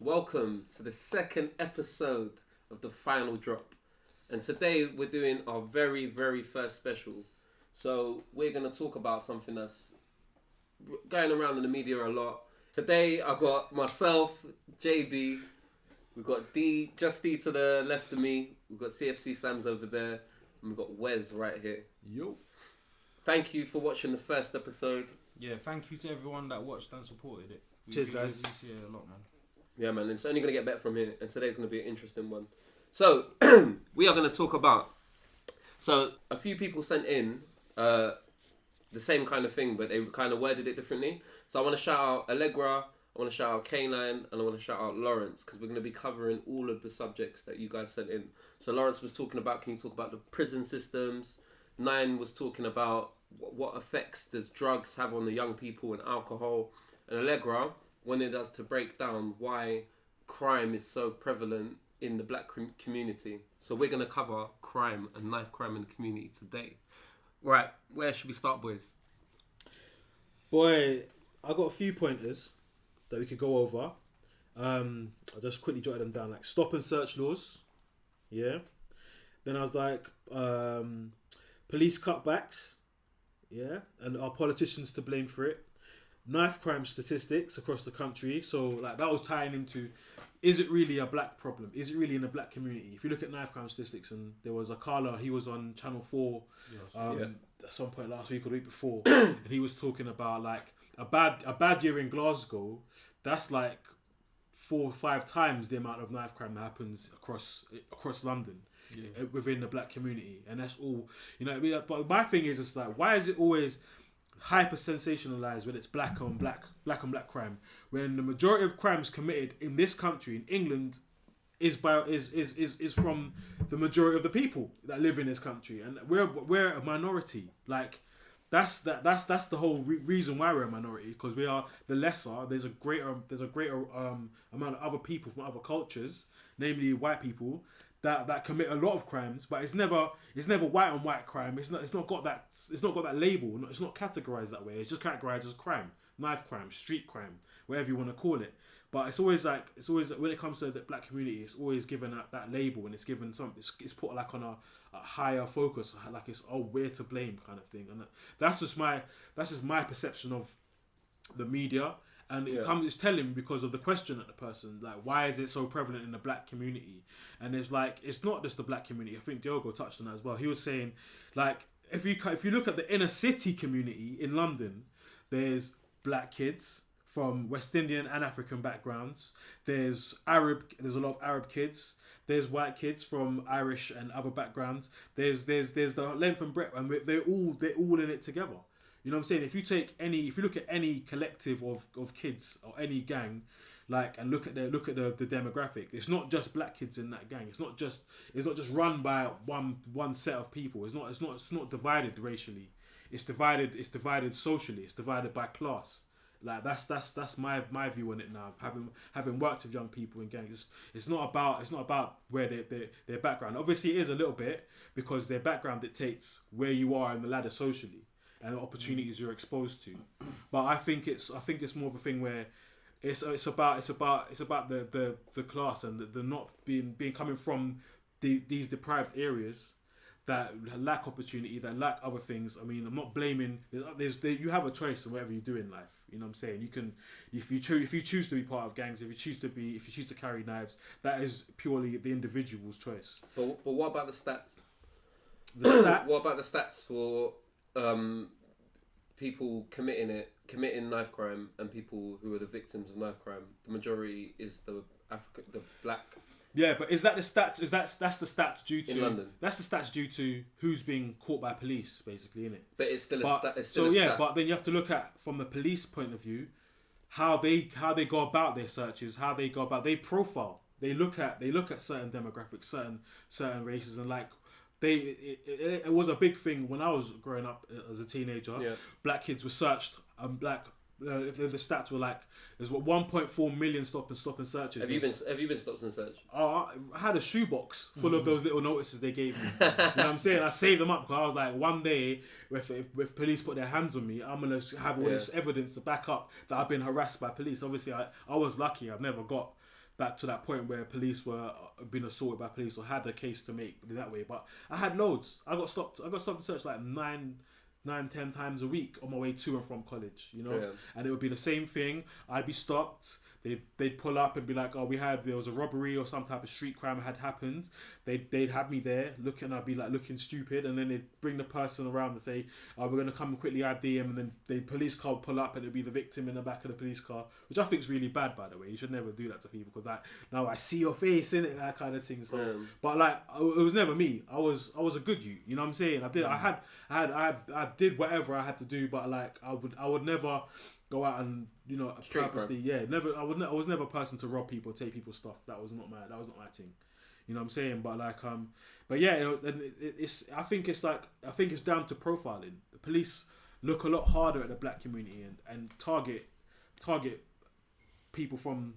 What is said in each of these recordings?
Welcome to the second episode of the Final Drop. And today we're doing our very, very first special. So we're going to talk about something that's going around in the media a lot. Today I've got myself, JB, we've got D, just D to the left of me, we've got CFC Sams over there, and we've got Wes right here. Yo. Thank you for watching the first episode. Yeah, thank you to everyone that watched and supported it. Cheers, guys. Yeah, a lot, man. Yeah, man, it's only going to get better from here, and today's going to be an interesting one. So, we are going to talk about... So, a few people sent in the same kind of thing, but they kind of worded it differently. So, I want to shout out Allegra, I want to shout out K9, and I want to shout out Lawrence, because we're going to be covering all of the subjects that you guys sent in. So, Lawrence was talking about, can you talk about the prison systems? 9 was talking about what effects does drugs have on the young people and alcohol. And Allegra wanted us to break down why crime is so prevalent in the black community. So we're going to cover crime and knife crime in the community today. Right, where should we start, boys? Boy, I got a few pointers that we could go over. I just quickly jotted them down, like stop and search laws. Yeah. Then I was like, police cutbacks. Yeah. And are politicians to blame for it? Knife crime statistics across the country. So like that was tying into, is it really a black problem? Is it really in the black community? If you look at knife crime statistics, and there was a Carla, he was on Channel 4 at some point last week or the week before, and he was talking about like a bad year in Glasgow, that's like 4 or 5 times the amount of knife crime that happens across London. Yeah. Within the black community, and that's all, you know. But my thing is, it's like, why is it always hyper sensationalized when it's black on black crime, when the majority of crimes committed in this country, in England, is from the majority of the people that live in this country, and we're a minority. Like that's the whole reason why we're a minority, because we are the lesser. There's a greater amount of other people from other cultures, namely white people, that commit a lot of crimes, but it's never white on white crime. It's not got that label. It's not categorized that way. It's just categorized as crime, knife crime, street crime, whatever you want to call it. But it's always when it comes to the black community, it's always given that label, and it's given it's put like on a higher focus, like it's we're to blame kind of thing. And that's just my perception of the media. And it's telling because of the question at the person, like, why is it so prevalent in the black community? And it's like, it's not just the black community. I think Diogo touched on that as well. He was saying, like, if you look at the inner city community in London, there's black kids from West Indian and African backgrounds. There's a lot of Arab kids. There's white kids from Irish and other backgrounds. There's the length and breadth, and they're all in it together. You know what I'm saying? If you look at any collective of kids or any gang, like, and look at the demographic, it's not just black kids in that gang. It's not just run by one set of people. It's not divided racially. It's divided socially. It's divided by class. Like that's my view on it now. Having worked with young people in gangs, it's not about where their background. Obviously, it is a little bit, because their background dictates where you are in the ladder socially and the opportunities you're exposed to. But I think it's more of a thing where it's about the class and the not being coming from these deprived areas that lack opportunity, that lack other things. I mean, I'm not blaming. You have a choice in whatever you do in life. You know what I'm saying? You can, if you choose to be part of gangs, if you choose to carry knives, that is purely the individual's choice. But what about the stats? What about the stats for people committing knife crime and people who are the victims of knife crime? The majority is the black. Yeah, but is that the stats? That's the stats due to in London? That's the stats due to who's being caught by police, basically, isn't it? But it's still a stat. It's still a stat. But then you have to look at, from the police point of view, how they go about their searches, they profile. They look at certain demographics, certain races, and like it was a big thing when I was growing up as a teenager. Yeah. Black kids were searched, if the stats were like, there's 1.4 million stop and searches. Have you been stopped and searched? Oh, I had a shoebox full of those little notices they gave me. You know what I'm saying? I saved them up because I was like, one day, if police put their hands on me, I'm gonna have all this evidence to back up that I've been harassed by police. Obviously, I was lucky. I've never got that to that point where police were being assaulted by police or had a case to make that way. But I had loads. I got stopped and searched like 9-10 times a week on my way to and from college, you know. Yeah. And it would be the same thing. I'd be stopped. They'd pull up and be like, "Oh, there was a robbery or some type of street crime had happened." They'd have me there looking. I'd be like looking stupid, and then they'd bring the person around and say, "Oh, we're gonna come and quickly ID him." And then the police car would pull up, and it'd be the victim in the back of the police car, which I think is really bad, by the way. You should never do that to people because like now I see your face in it, that kind of thing. So, but like it was never me. I was a good you. You know what I'm saying? I did whatever I had to do, but like I would never go out and, you know, purposely, never. I was never a person to rob people, take people's stuff. That was not my thing. You know what I'm saying? But like, but yeah, I think it's down to profiling. The police look a lot harder at the black community and target people from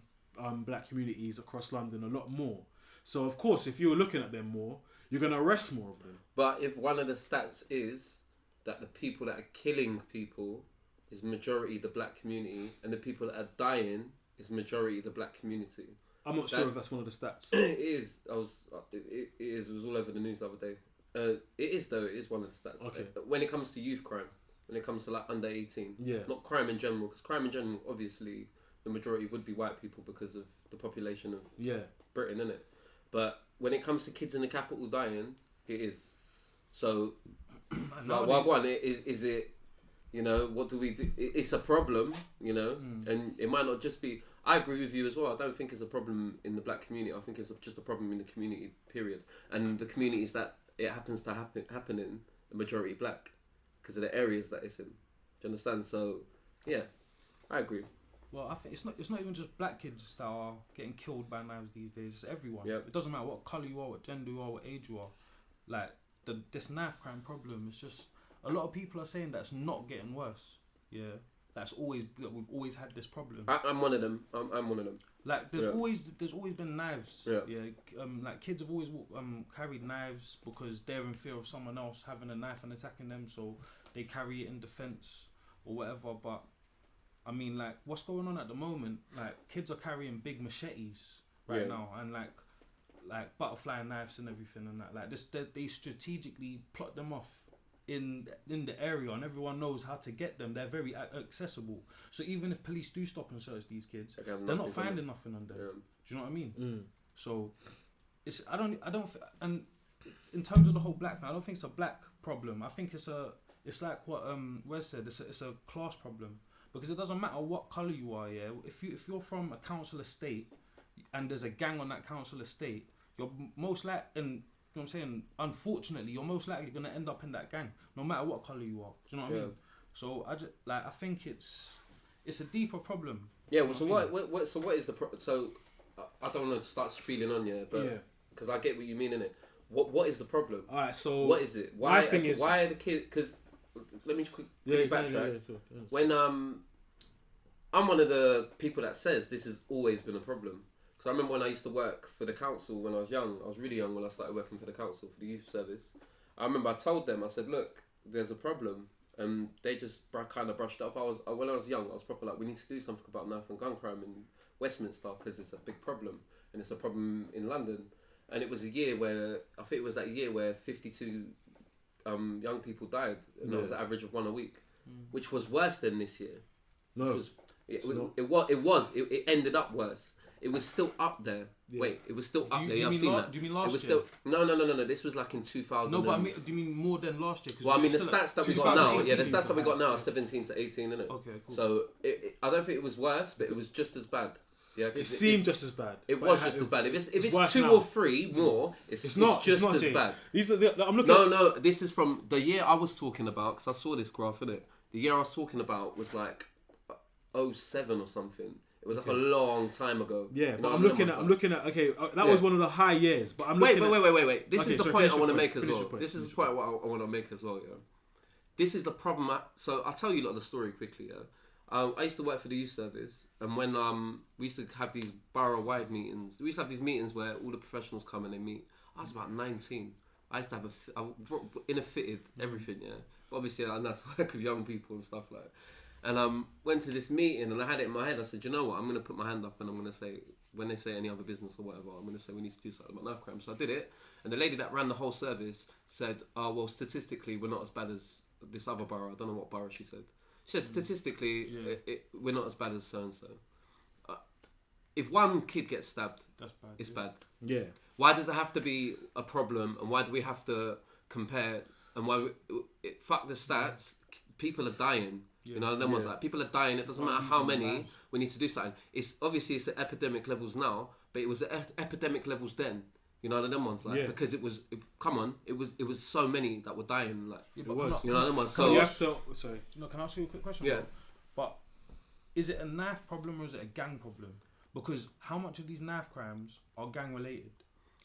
black communities across London a lot more. So of course, if you're looking at them more, you're gonna arrest more of them. But if one of the stats is that the people that are killing people is majority the black community, and the people that are dying is majority the black community. I'm not sure if that's one of the stats. It is. It is. It was all over the news the other day. It is though. It is one of the stats. Okay. When it comes to youth crime, when it comes to like under 18, Yeah. not crime in general, because crime in general, obviously, the majority would be white people because of the population of Britain, innit? But when it comes to kids in the capital dying, it is. So, like, one is it? You know, what do we do? It's a problem, you know, and it might not just be. I agree with you as well. I don't think it's a problem in the black community. I think it's just a problem in the community, period. And the communities that it happens to happen in, the majority black, because of the areas that it's in. Do you understand? So, yeah, I agree. Well, I think it's not even just black kids that are getting killed by knives these days. It's everyone. Yep. It doesn't matter what colour you are, what gender you are, what age you are. Like this knife crime problem is just. A lot of people are saying that's not getting worse. Yeah, we've always had this problem. I'm one of them. I'm one of them. Like there's always been knives. Yeah. Like kids have always carried knives because they're in fear of someone else having a knife and attacking them, so they carry it in defense or whatever. But I mean, like what's going on at the moment? Like kids are carrying big machetes right now, and like butterfly knives and everything and that. Like they strategically plot them off in the area, and everyone knows how to get them. They're very accessible. So even if police do stop and search these kids, they're not finding nothing on them. Yeah. Do you know what I mean? So it's and in terms of the whole black thing, I don't think it's a black problem. I think it's like what Wes said. It's a class problem, because it doesn't matter what colour you are. Yeah, if you're from a council estate and there's a gang on that council estate, you're most likely, and you know what I'm saying, unfortunately, you're most likely going to end up in that gang, no matter what colour you are. Do you know what I mean? So I think it's a deeper problem. Yeah. Well, so what is the so I don't want to start spieling on you, but because I get what you mean in it. What is the problem? All right. So what is it? Why are the kids? Because let me quickly backtrack. Yeah. When I'm one of the people that says this has always been a problem. I remember when I used to work for the council when I was young. I was really young when I started working for the council for the youth service. I remember I told them, I said, look, there's a problem. And they just kind of brushed it up. When I was young, I was proper like, we need to do something about knife and gun crime in Westminster because it's a big problem. And it's a problem in London. And it was a year where, I think it was that year where 52 young people died. And it was an average of one a week. Which was worse than this year. No. It ended up worse. It was still up there. Yeah. Wait, it was still up there. Do you mean last year? No. This was like in 2000. No, but do you mean more than last year? Well, I mean the stats that we got now. Yeah, the stats that we got now are 17 to 18, isn't it? Okay, cool. So I don't think it was worse, but it was just as bad. Yeah, it seemed just as bad. It was just as bad. If it's 2 or 3 more, it's just as bad. These are I'm looking. No. This is from the year I was talking about because I saw this graph in it. The year I was talking about was like 07 or something. It was like a long time ago. Yeah, but I'm looking at. Okay, that was one of the high years. But I'm looking. Wait. This is the point I want to make as well. This is the point I want to make as well. Yeah. This is the problem. So I'll tell you a lot of the story quickly. Yeah. I used to work for the youth service, and when we used to have these borough-wide meetings, we used to have these meetings where all the professionals come and they meet. I was about 19. I used to have inner fitted everything. Yeah. But obviously, I know to work with young people and stuff like that. And went to this meeting and I had it in my head. I said, you know what? I'm going to put my hand up and I'm going to say, when they say any other business or whatever, I'm going to say we need to do something about knife crime. So I did it, and the lady that ran the whole service said, "Oh well, statistically, we're not as bad as this other borough." I don't know what borough she said. She said statistically, we're not as bad as so and so. If one kid gets stabbed, That's bad. it's bad. Yeah. Why does it have to be a problem, and why do we have to compare? And why fuck the stats? People are dying. You know, them ones like people are dying. It doesn't matter how many. We need to do something. It's obviously it's at epidemic levels now, but it was at epidemic levels then. You know, them ones like because it was. Come on, it was so many that were dying. Like Yeah, It was. you know, them ones. So So you have to. Sorry. No, can I ask you a quick question? Yeah. Bro? But is it a knife problem or is it a gang problem? Because how much of these knife crimes are gang related?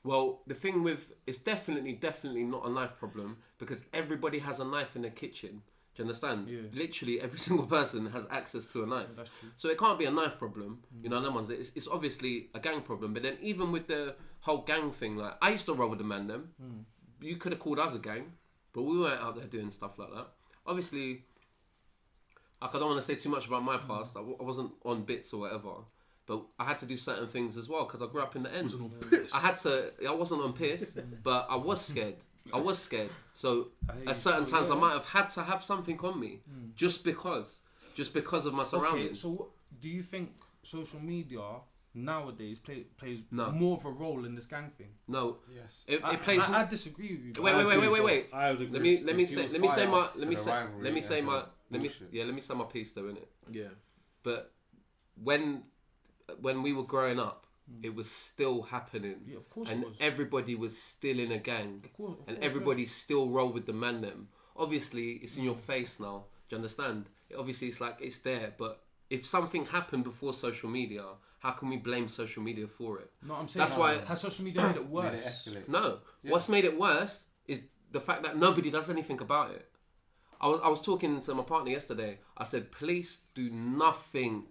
well, the thing with it's definitely not a knife problem because everybody has a knife in their kitchen. Do you understand? Yeah. Literally every single person has access to a knife. Yeah, that's true. So it can't be a knife problem, you know. Them ones. It's obviously a gang problem. But then even with the whole gang thing, like I used to roll with the man. Them, you could have called us a gang, but we weren't out there doing stuff like that. Obviously, like I don't want to say too much about my past. I wasn't on bits or whatever, but I had to do certain things as well because I grew up in the ends. I had to. I wasn't on piss, but I was scared. I was scared. So at certain times, I might have had to have something on me just because of my Okay, surroundings. so do you think social media nowadays plays No. more of a role in this gang thing? No, Yes. it I plays. I disagree with you. Wait. I would Let agree. me say fuels let me say fire my to let me the say rivalry let me say and my to let me bullshit. let me say my piece though, innit? Yeah. But when we were growing up, it was still happening. Yeah, of course And it was. everybody was still in a gang. Of course, And everybody still roll with the man them. Obviously, it's in your face now. Do you understand? Obviously, it's like, it's there. But if something happened before social media, how can we blame social media for it? No, I'm saying That's why- has social media made it Made it worse? escalate. No. Yeah. What's made it worse is the fact that nobody does anything about it. I was talking to my partner yesterday. I said, police do nothing.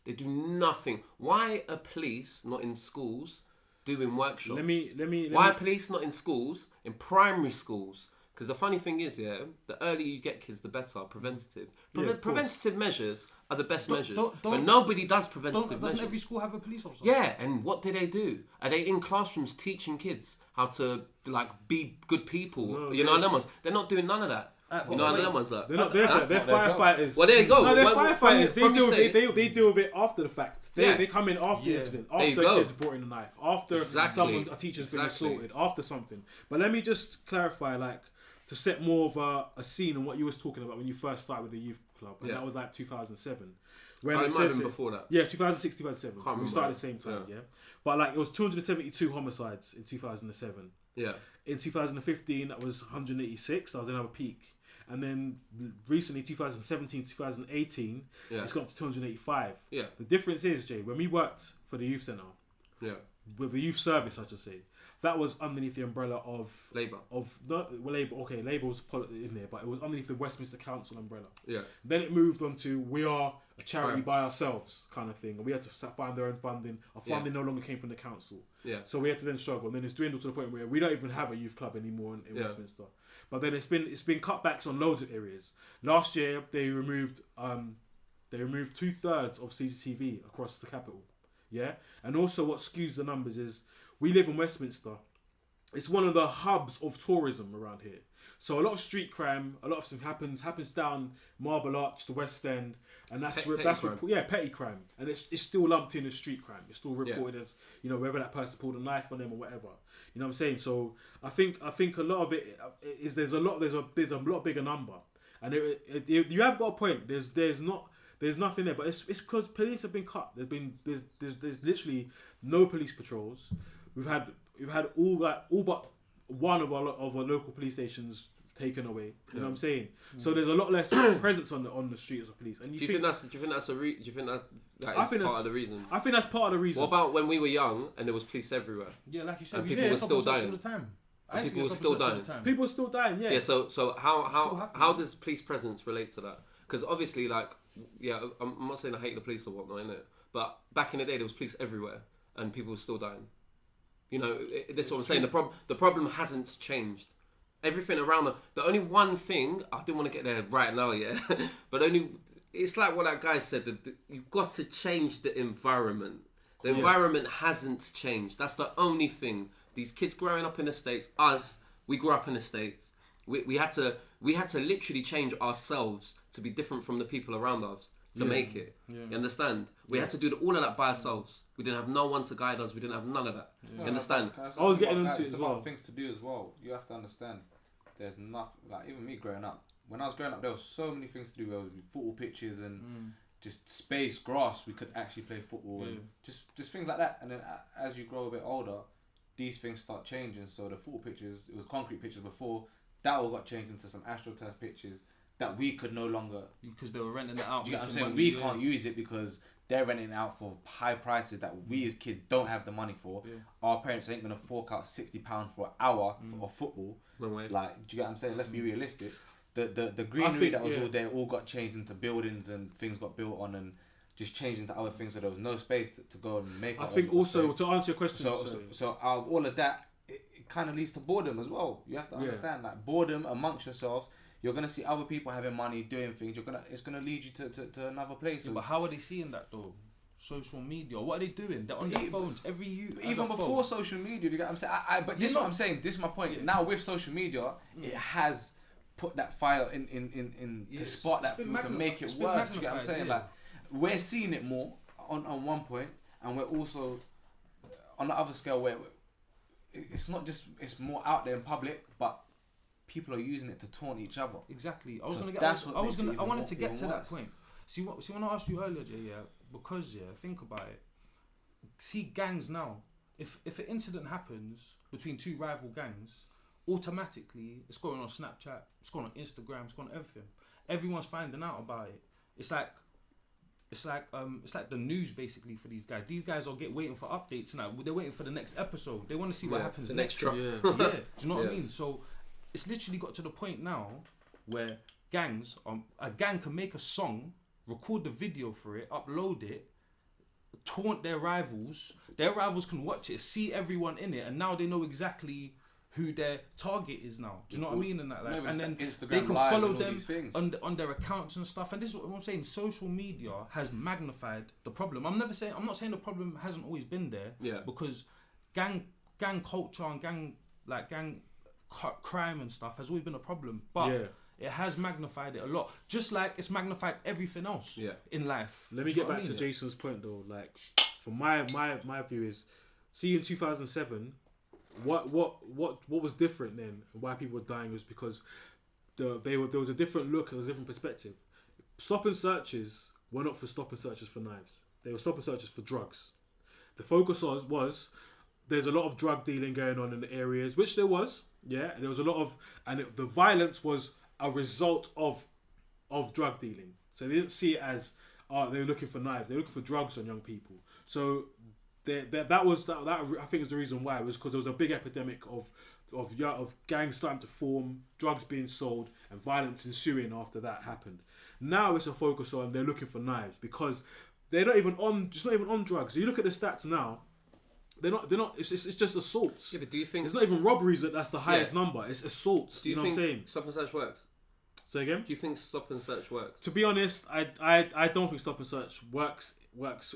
They do nothing. Why are police not in schools doing workshops? Why are police not in schools, in primary schools? Because the funny thing is, yeah, the earlier you get kids, the better. Preventative. Yeah, of course. Preventative measures are the best measures. don't- but nobody does preventative Doesn't measures. every school have a police officer? Yeah, and what do? Are they in classrooms teaching kids how to like be good people? No, you know, them ones. They're not doing none of that. You know, wait. them ones. Like, They're not. They're That's not their job. firefighters. Well, there you go. No, they're Well, from firefighters. from you say- They deal with it after the fact. Yeah. They come in after the Yeah. incident, There you after go. a kid's brought in a knife, after Exactly. a teacher's been Exactly. assaulted, after something. But let me just clarify, like, to set more of a scene on what you was talking about when you first started with the youth club, and Yeah. that was like 2007. When Oh, it it might have says been it- before that. Yeah, 2006, 2007. Can't We remember. started at the same time, yeah. But like, it was 272 homicides in 2007. Yeah. In 2015, that was 186. That was another peak. And then recently, 2017, 2018, Yeah. it's got up to 285. Yeah. The difference is, Jay, when we worked for the youth centre, Yeah. with the youth service, I should say, that was underneath the umbrella of Labour. Labour. Okay, Labour was in there, but it was underneath the Westminster Council umbrella. Yeah. Then it moved on to we are a charity Right. by ourselves kind of thing, and we had to find our own funding. Our funding no longer came from the council, Yeah. so we had to then struggle. And then it's dwindled to the point where we don't even have a youth club anymore in Yeah. Westminster. But then it's been cutbacks on loads of areas. Last year they removed 2/3 of CCTV across the capital. Yeah, and also what skews the numbers is we live in Westminster. It's one of the hubs of tourism around here. So a lot of street crime, a lot of stuff happens down Marble Arch, the West End, and that's Petty crime. petty crime, and it's still lumped in as street crime. It's still reported as, you know, whether that person pulled a knife on them or whatever. You know what I'm saying? So I think a lot of it is there's a lot bigger number, and you have got a point. There's nothing there, but it's because police have been cut. There's literally no police patrols. We've had all but one of our local police stations taken away. You know what I'm saying? So there's a lot less presence on the streets of police. And Do you think that's part of the reason? I think that's part of the reason. What about when we were young and there was police everywhere? Yeah, like you said, And we people see were it still all dying. the time. And people used were to still stop all dying. the time. People are still dying. Yeah. Yeah. So Still how happening. does police presence relate to that? Because obviously, like, yeah, I'm not saying I hate the police or whatnot, innit? But back in the day, there was police everywhere, and people were still dying. You know, this is what I'm saying. The problem hasn't changed. Everything around the only one thing I didn't want to get there right now, yeah. But it's like what that guy said. That you've got to change the environment. The Yeah. environment hasn't changed. That's the only thing. These kids growing up in the States, we grew up in the States. We had to literally change ourselves to be different from the people around us to make it. Yeah. You understand? We had to do all of that by ourselves. We didn't have no one to guide us. We didn't have none of that. You understand? I was getting about into it it's as about well. things to do as well. You have to understand. There's nothing like even me growing up. When I was growing up, there were so many things to do. There was football pitches and just space, grass. We could actually play football and just things like that. And then as you grow a bit older, these things start changing. So the football pitches, it was concrete pitches before. That all got changed into some AstroTurf pitches that we could no longer. Because they were renting it out. Do you get what I'm making saying? money, We yeah. can't use it because they're renting it out for high prices that we as kids don't have the money for. Yeah. Our parents ain't gonna fork out £60 for an hour of football. No way. Like, do you get what I'm saying? Let's be realistic. The greenery think, that was yeah. all there all got changed into buildings and things got built on and just changed into other things. So there was no space to go and make. I our think own also space. to answer your question. So out of all of that, it kind of leads to boredom as well. You have to understand that boredom amongst yourselves. You're gonna see other people having money, doing things. It's gonna lead you to another place. Yeah, but how are they seeing that though? Social media. What are they doing? They're on their phones. Every youth. has Even a before phone. social media, you get what I'm saying? But this is what I'm saying. This is my point. Yeah. Now with social media, it has put that fire in Yeah, to spark that it's been fuel to make it's it been worse. Do you get what I'm saying? magnified, Like we're seeing it more on one point, and we're also on the other scale where it's not just it's more out there in public, but people are using it to taunt each other. Exactly. I was So gonna get. that's I what was makes it gonna. I even wanted more- to get even to that worse. point. See when I asked you earlier, Jay, yeah, because think about it. See gangs now. If an incident happens between two rival gangs, automatically it's going on Snapchat, it's going on Instagram, it's going on everything. Everyone's finding out about it. It's like the news basically for these guys. These guys are waiting for updates now. They're waiting for the next episode. They want to see what happens the next next. drop. Yeah. Yeah, do you know what I Yeah. mean? So it's literally got to the point now where a gang can make a song, record the video for it, upload it, taunt their rivals. Their rivals can watch it, see everyone in it, and now they know exactly who their target is now. Do you know what I mean? And that, like, Maybe and then Instagram they can Live follow and all them these things. on their accounts and stuff. And this is what I'm saying. Social media has magnified the problem. I'm not saying the problem hasn't always been there. Yeah. Because gang culture and gang crime and stuff has always been a problem. But Yeah. it has magnified it a lot. Just like it's magnified everything else in life. Let me Do you get know back what I to mean? Jason's point though. Like, from my view is, see in 2007, what was different then, and why people were dying was because there was a different look, there was a different perspective. Stop and searches were not for stop and searches for knives. They were stop and searches for drugs. The focus was there's a lot of drug dealing going on in the areas, which there was. Yeah, there was a lot of, the violence was a result of drug dealing. So they didn't see it as they were looking for knives. They were looking for drugs on young people. So that I think was the reason why. It was because there was a big epidemic of gangs starting to form, drugs being sold, and violence ensuing after that happened. Now it's a focus on they're looking for knives because they're not even on drugs. So you look at the stats now. They're not. It's just assaults. Yeah, but do you think It's not even robberies that's the highest number. It's assaults. Do You know think what I'm saying? stop and search works? Say again. Do you think stop and search works? To be honest, I don't think stop and search works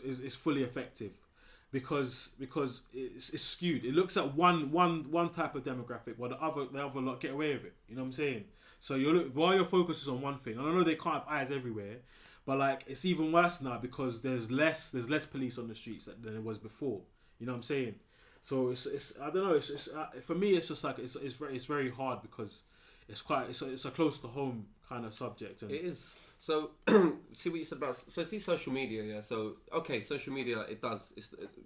is fully effective because it's skewed. It looks at one type of demographic while the other lot get away with it. You know what I'm saying? So while your focus is on one thing, and I know they can't have eyes everywhere, but like it's even worse now because there's less police on the streets than there was before. You know what I'm saying? So it's I don't know. It's for me it's just like it's very hard because it's a close to home kind of subject. And It is. So see what you said about see social media, yeah. So okay, social media it does.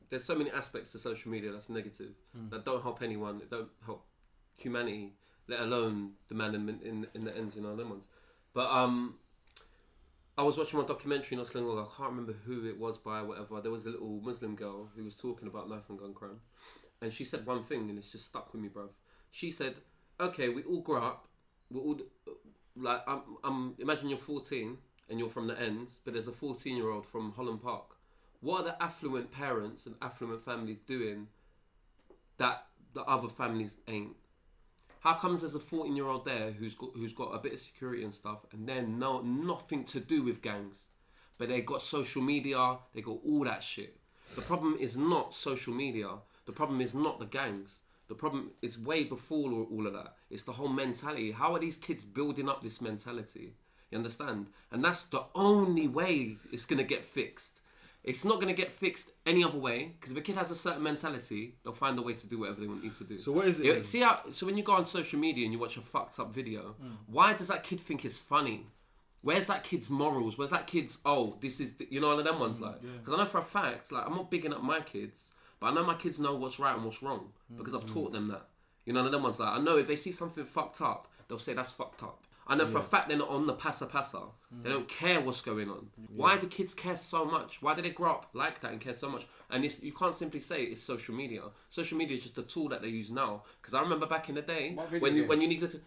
There's so many aspects to social media that's negative that don't help anyone. It don't help humanity, let alone the man in the ends, you know, them ones. But I was watching my documentary not so long ago. I can't remember who it was by, whatever. There was a little Muslim girl who was talking about knife and gun crime, and she said one thing, and it's just stuck with me, bruv. She said, "Okay, we all grow up. We're all like, imagine you're 14 and you're from the ends, but there's a 14-year-old from Holland Park. What are the affluent parents and affluent families doing that the other families ain't? How comes there's a 14-year-old there who's got a bit of security and stuff, and they're nothing to do with gangs, but they got social media, they got all that shit? The problem is not social media. The problem is not the gangs. The problem is way before all of that. It's the whole mentality. How are these kids building up this mentality? You understand? And that's the only way it's going to get fixed. It's not going to get fixed any other way, because if a kid has a certain mentality, they'll find a way to do whatever they need to do. So what is it? Yeah, see how? So when you go on social media and you watch a fucked up video, why does that kid think it's funny? Where's that kid's morals? Where's that kid's, this is, you know, one of them ones, like, because I know for a fact, like, I'm not bigging up my kids, but I know my kids know what's right and what's wrong, because I've taught them that. You know, one of them ones, like, I know if they see something fucked up, they'll say that's fucked up. I know for a fact they're not on the passa. They don't care what's going on. Why do kids care so much? Why do they grow up like that and care so much? And you can't simply say it's social media. Social media is just a tool that they use now. Because I remember back in the day when you needed to.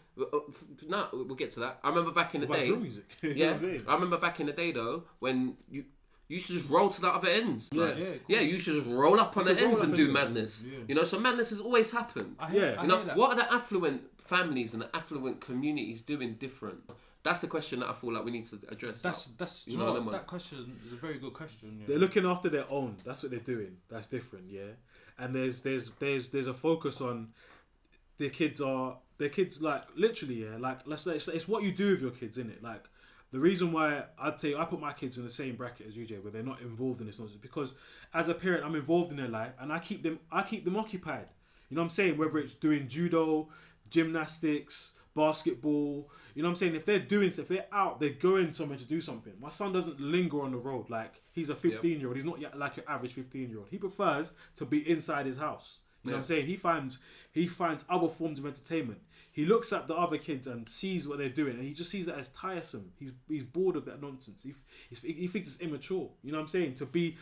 No, we'll get to that. I remember back in the day. Drill music. Yeah, I remember back in the day though when you used to just roll to the other ends. You used to just roll up on the ends and do madness. Yeah. You know, so madness has always happened. You know, what are the affluent families and the affluent communities doing different? That's the question that I feel like we need to address. That's you know that question is a very good question. Yeah. They're looking after their own. That's what they're doing. That's different, yeah. And there's a focus on their kids like literally, yeah. Like let's say it's what you do with your kids, innit? Like the reason why I'd say I put my kids in the same bracket as UJ, where they're not involved in this nonsense, because as a parent I'm involved in their life and I keep them occupied. You know what I'm saying? Whether it's doing judo, gymnastics, basketball, you know what I'm saying? If they're doing stuff, if they're out, they're going somewhere to do something. My son doesn't linger on the road like he's a 15-year-old. He's not yet like your average 15-year-old. He prefers to be inside his house. You know what I'm saying? He finds other forms of entertainment. He looks at the other kids and sees what they're doing, and he just sees that as tiresome. He's bored of that nonsense. He thinks it's immature. You know what I'm saying? To be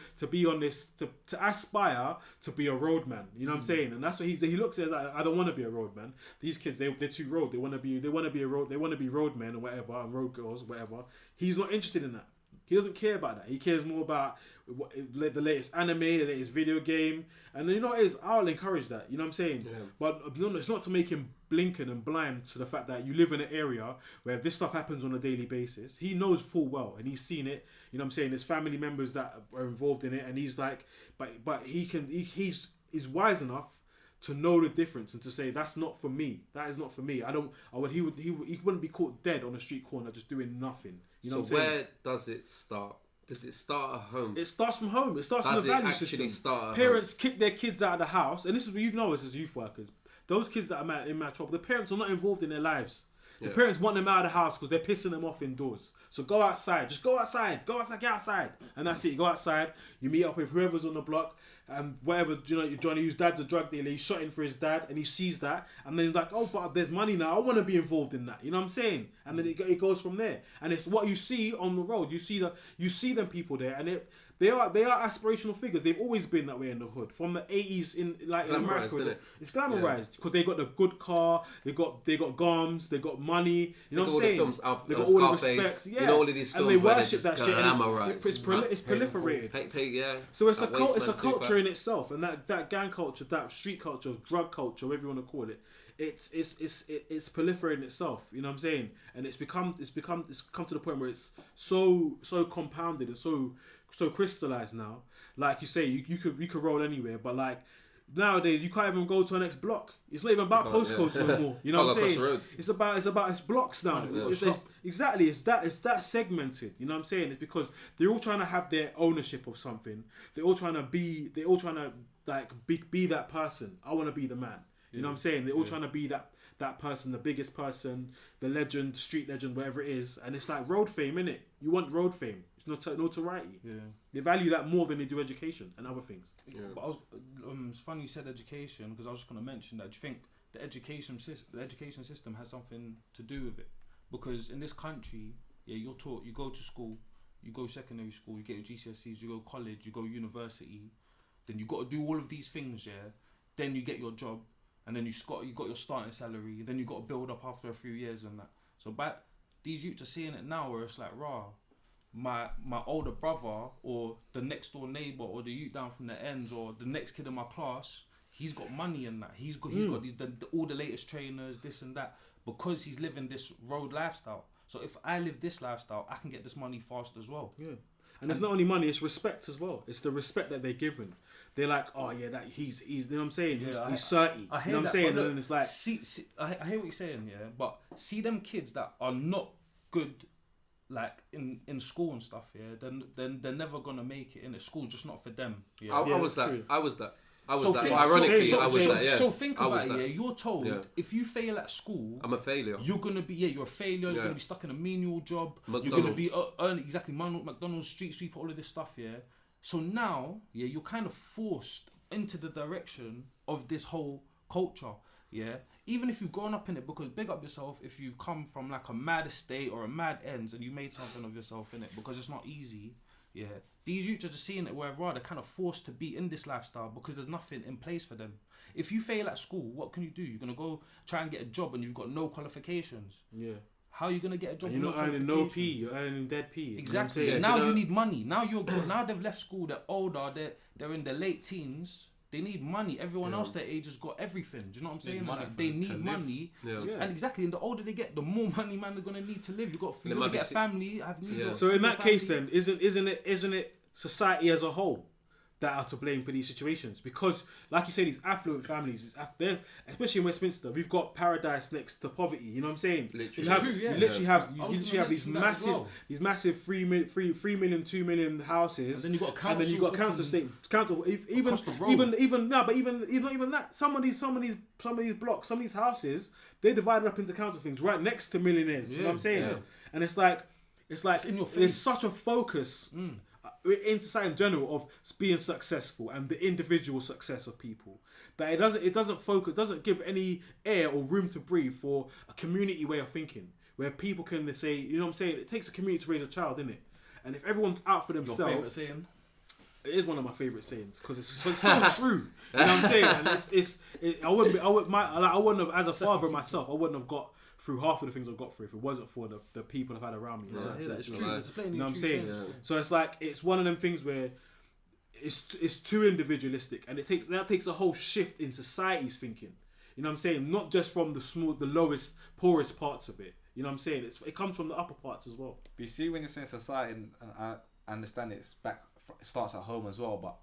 on this, to aspire to be a roadman. You know what I'm saying? And that's what he looks at. Like, I don't want to be a roadman. These kids, they're too road. They want to be roadmen or whatever, and road girls, whatever. He's not interested in that. He doesn't care about that. He cares more about the latest anime, the latest video game. And then, you know what it is? I'll encourage that. You know what I'm saying? Yeah. But no, it's not to make him blinking and blind to the fact that you live in an area where this stuff happens on a daily basis. He knows full well and he's seen it. You know what I'm saying? There's family members that are involved in it, and he's like, but he's wise enough to know the difference and to say that's not for me. That is not for me. He wouldn't be caught dead on a street corner just doing nothing. You know what I'm saying? Where does it start? Does it start at home? It starts from home. It starts from the value system. Parents kick their kids out of the house, and this is what you know as youth workers. Those kids that are in my trouble, the parents are not involved in their lives. The parents want them out of the house because they're pissing them off indoors. So go outside. Just go outside. Get outside. And that's it. You go outside. You meet up with whoever's on the block. And whatever, you know, Johnny, whose dad's a drug dealer, he's shot in for his dad, and he sees that, and then he's like, oh, but there's money now, I want to be involved in that, you know what I'm saying? And then it goes from there, and it's what you see on the road. You see them people there, and they are aspirational figures. They've always been that way in the hood from the 80s in America. It's glamorized because they got the good car, they got goms, they got money. You know what I'm saying? They got all the respect. Yeah, you know, all of these films, and they worship that shit. And it's proliferated. Yeah. So it's a culture in itself, and that gang culture, that street culture, drug culture, whatever you want to call it. It's proliferating itself, you know what I'm saying, and it's come to the point where it's so compounded and so crystallized now. Like you say, you could roll anywhere, but like nowadays you can't even go to our next block. It's not even about postcodes no more. You know what I'm saying? It's about blocks now. It's that segmented. You know what I'm saying? It's because they're all trying to have their ownership of something. They're all trying to be that person. I want to be the man. You know what I'm saying? They're all trying to be that person, the biggest person, the legend, street legend, whatever it is. And it's like road fame, innit? You want road fame. It's notoriety. Yeah. They value that more than they do education and other things. Yeah. But it's funny you said education, because I was just going to mention that. Do you think the education system has something to do with it? Because in this country, you're taught, you go to school, you go secondary school, you get your GCSEs, you go college, you go university, then you got to do all of these things, then you get your job. And then you got your starting salary. Then you got to build up after a few years and that. So, but these youths are seeing it now, where it's like, my older brother or the next door neighbor or the youth down from the ends or the next kid in my class, he's got money and that. He's got all the latest trainers, this and that, because he's living this road lifestyle. So if I live this lifestyle, I can get this money fast as well. Yeah. And it's not only money; it's respect as well. It's the respect that they're given. They're like, oh yeah, that he's you know what I'm saying? Yeah, he's 30. I You hear know what I'm that, saying? but And look, then it's like, I hear what you're saying, yeah. But see them kids that are not good, like in school and stuff, yeah. Then they're never gonna make it in it. School's just not for them. Yeah. I was that's that. true. I was that. I was So that. think- Ironically, so- I was so- that. Yeah. So think I was about it, that. yeah. You're told Yeah. if you fail at school, I'm a failure. you're gonna be you're a failure. You're Yeah. gonna be stuck in a menial job. You're McDonald's. gonna be earning exactly McDonald's, street sweeper, all of this stuff. Yeah. So now, yeah, you're kind of forced into the direction of this whole culture. Yeah. Even if you've grown up in it, because big up yourself if you've come from like a mad estate or a mad ends and you made something of yourself in it, because it's not easy. Yeah. These youths are just seeing it wherever they're kind of forced to be in this lifestyle because there's nothing in place for them. If you fail at school, what can you do? You're gonna go try and get a job and you've got no qualifications. yeah. How are you gonna get a job? And you're with not earning no qualifications? P. You're earning dead P. You know what I'm Exactly. saying? Yeah, Now do you you know- need money. Now now they've left school. They're older. They're in their late teens. They need money. Everyone else their age has got everything. Do you know what I'm Need saying? money Like, for they them to need live. money. Yeah. Yeah. And exactly, and the older they get, the more money man they're gonna need to live. You got They you might gotta be get a si- family. Have needs. Yeah. of So in that family. case, then isn't it society as a whole that are to blame for these situations? Because, like you say, these affluent families, especially in Westminster, we've got paradise next to poverty. You know what I'm saying? Literally. You, have, True, yeah. you literally have I was you gonna literally have these mention that as massive well. these massive 3 million, 2 million houses, And then you got and then you got council even across the road. even no, but even not even that. Some of these blocks, some of these houses, they're divided up into council things right next to millionaires. You know what I'm saying? Yeah. And it's like in your there's face. such a focus in society in general of being successful and the individual success of people that it doesn't give any air or room to breathe for a community way of thinking where people can say, you know what I'm saying, it takes a community to raise a child, innit? And if everyone's out for Your favourite themselves, saying? it is one of my favourite sayings because it's so true. You know what I'm saying? And I wouldn't have, as a father myself, I wouldn't have got through half of the things I've got through if it wasn't for the people I've had around me. Yeah, So Yeah, that's it's it. true. Right. It's plainly You know what I'm true saying? saying. Yeah. So it's like it's one of them things where it's too individualistic, and that takes a whole shift in society's thinking. You know what I'm saying? Not just from the lowest, poorest parts of it. You know what I'm saying? It comes from the upper parts as well. But you see, when you're saying society, and I understand it starts at home as well. But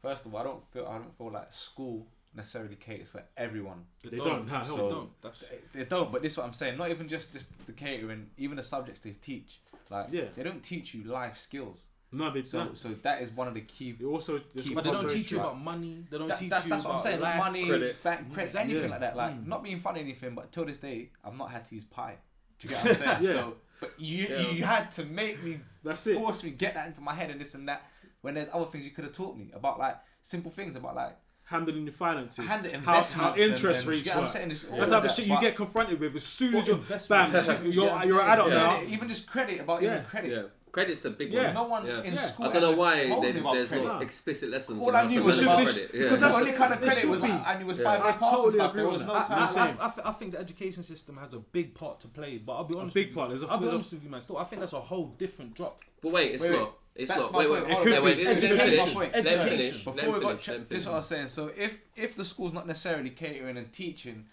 first of all, I don't feel like school necessarily caters for everyone. They don't. Nah, So hell no. don't. That's They don't. But this is what I'm saying. Not even just the catering, even the subjects they teach. Like Yeah. they don't teach you life skills. No, they So don't. so that is one of the key. It also, but they don't Very teach you true. about money. They don't teach That's you what I'm about saying. life. Money, Credit. bank credit, Exactly. anything Yeah. like that. Like not being funny or anything, but till this day, I've not had to use pie. Do you get what I'm saying? Yeah. So, but you Yeah. you had to make me That's it. force me get that into my head and this and that. When there's other things you could have taught me about, like simple things about like Handling your finances, hand how investments interest and, rates you get what I'm work. saying? It's all That of type of that, shit you but- get confronted with as soon What as you're investment? bam, Do you get what I'm you're an saying? adult Yeah. now. Credit, even just credit about Yeah. even credit. Yeah. Credit's a big Yeah. one. No one Yeah. in Yeah. school. I don't know ever why told me about there's credit. no explicit lessons. All on I how to knew was manage about credit. because The that's- only kind of there credit should was be. like, I knew was Yeah. 5 day I pass and totally stuff. agree There on was that. no I- kind I'm of. saying- I think the education system has a big part to play, but I'll be honest. big with part. You. There's a- I'll be there's a- honest with you, man. Still, I think that's a whole different drop. But wait, it's Wait, not. It's back not. to my Wait, point. wait. Hold on. Wait, let him Education. finish. Point. Let him Education. finish. Before Let him we got finish. Let him this is what I finish. was saying. So if the school's not necessarily catering and teaching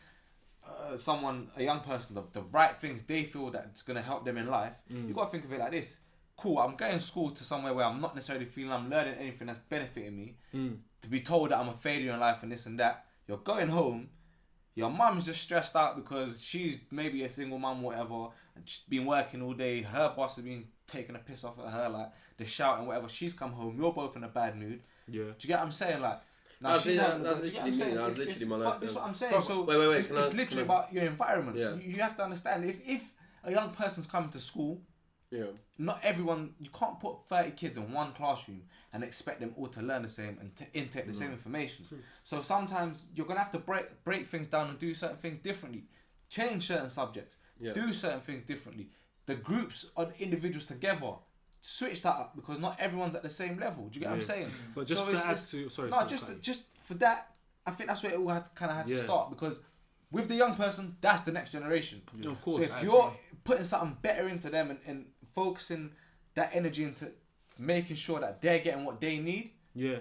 a young person, the right things they feel that's gonna help them in life, you gotta think of it like this. Cool, I'm going to school to somewhere where I'm not necessarily feeling I'm learning anything that's benefiting me. To be told that I'm a failure in life and this and that. You're going home. Your mum's just stressed out because she's maybe a single mum, whatever, and she's been working all day. Her boss has been taking a piss off at her, like the shouting, whatever. She's come home. You're both in a bad mood. Yeah. Do you get what I'm saying? Like, That's she's having- literally do you get what I'm me. saying? That was It's- literally my but life, This is yeah. what I'm saying. So Wait, it's can I- literally can I- about your environment. Yeah. You have to understand if a young person's coming to school, Yeah. not everyone, you can't put 30 kids in one classroom and expect them all to learn the same and to intake the same information. So sometimes you're going to have to break things down and do certain things differently. Change certain subjects. Yeah. Do certain things differently. The groups or the individuals together, switch that up because not everyone's at the same level. Do you get what I'm Yeah. saying? But just So to it's- add it's- to, sorry. No, sorry, just sorry. just for that, I think that's where it all had to Yeah. start because with the young person, that's the next generation. Of So course. if you're putting something better into them and focusing that energy into making sure that they're getting what they need, Yeah.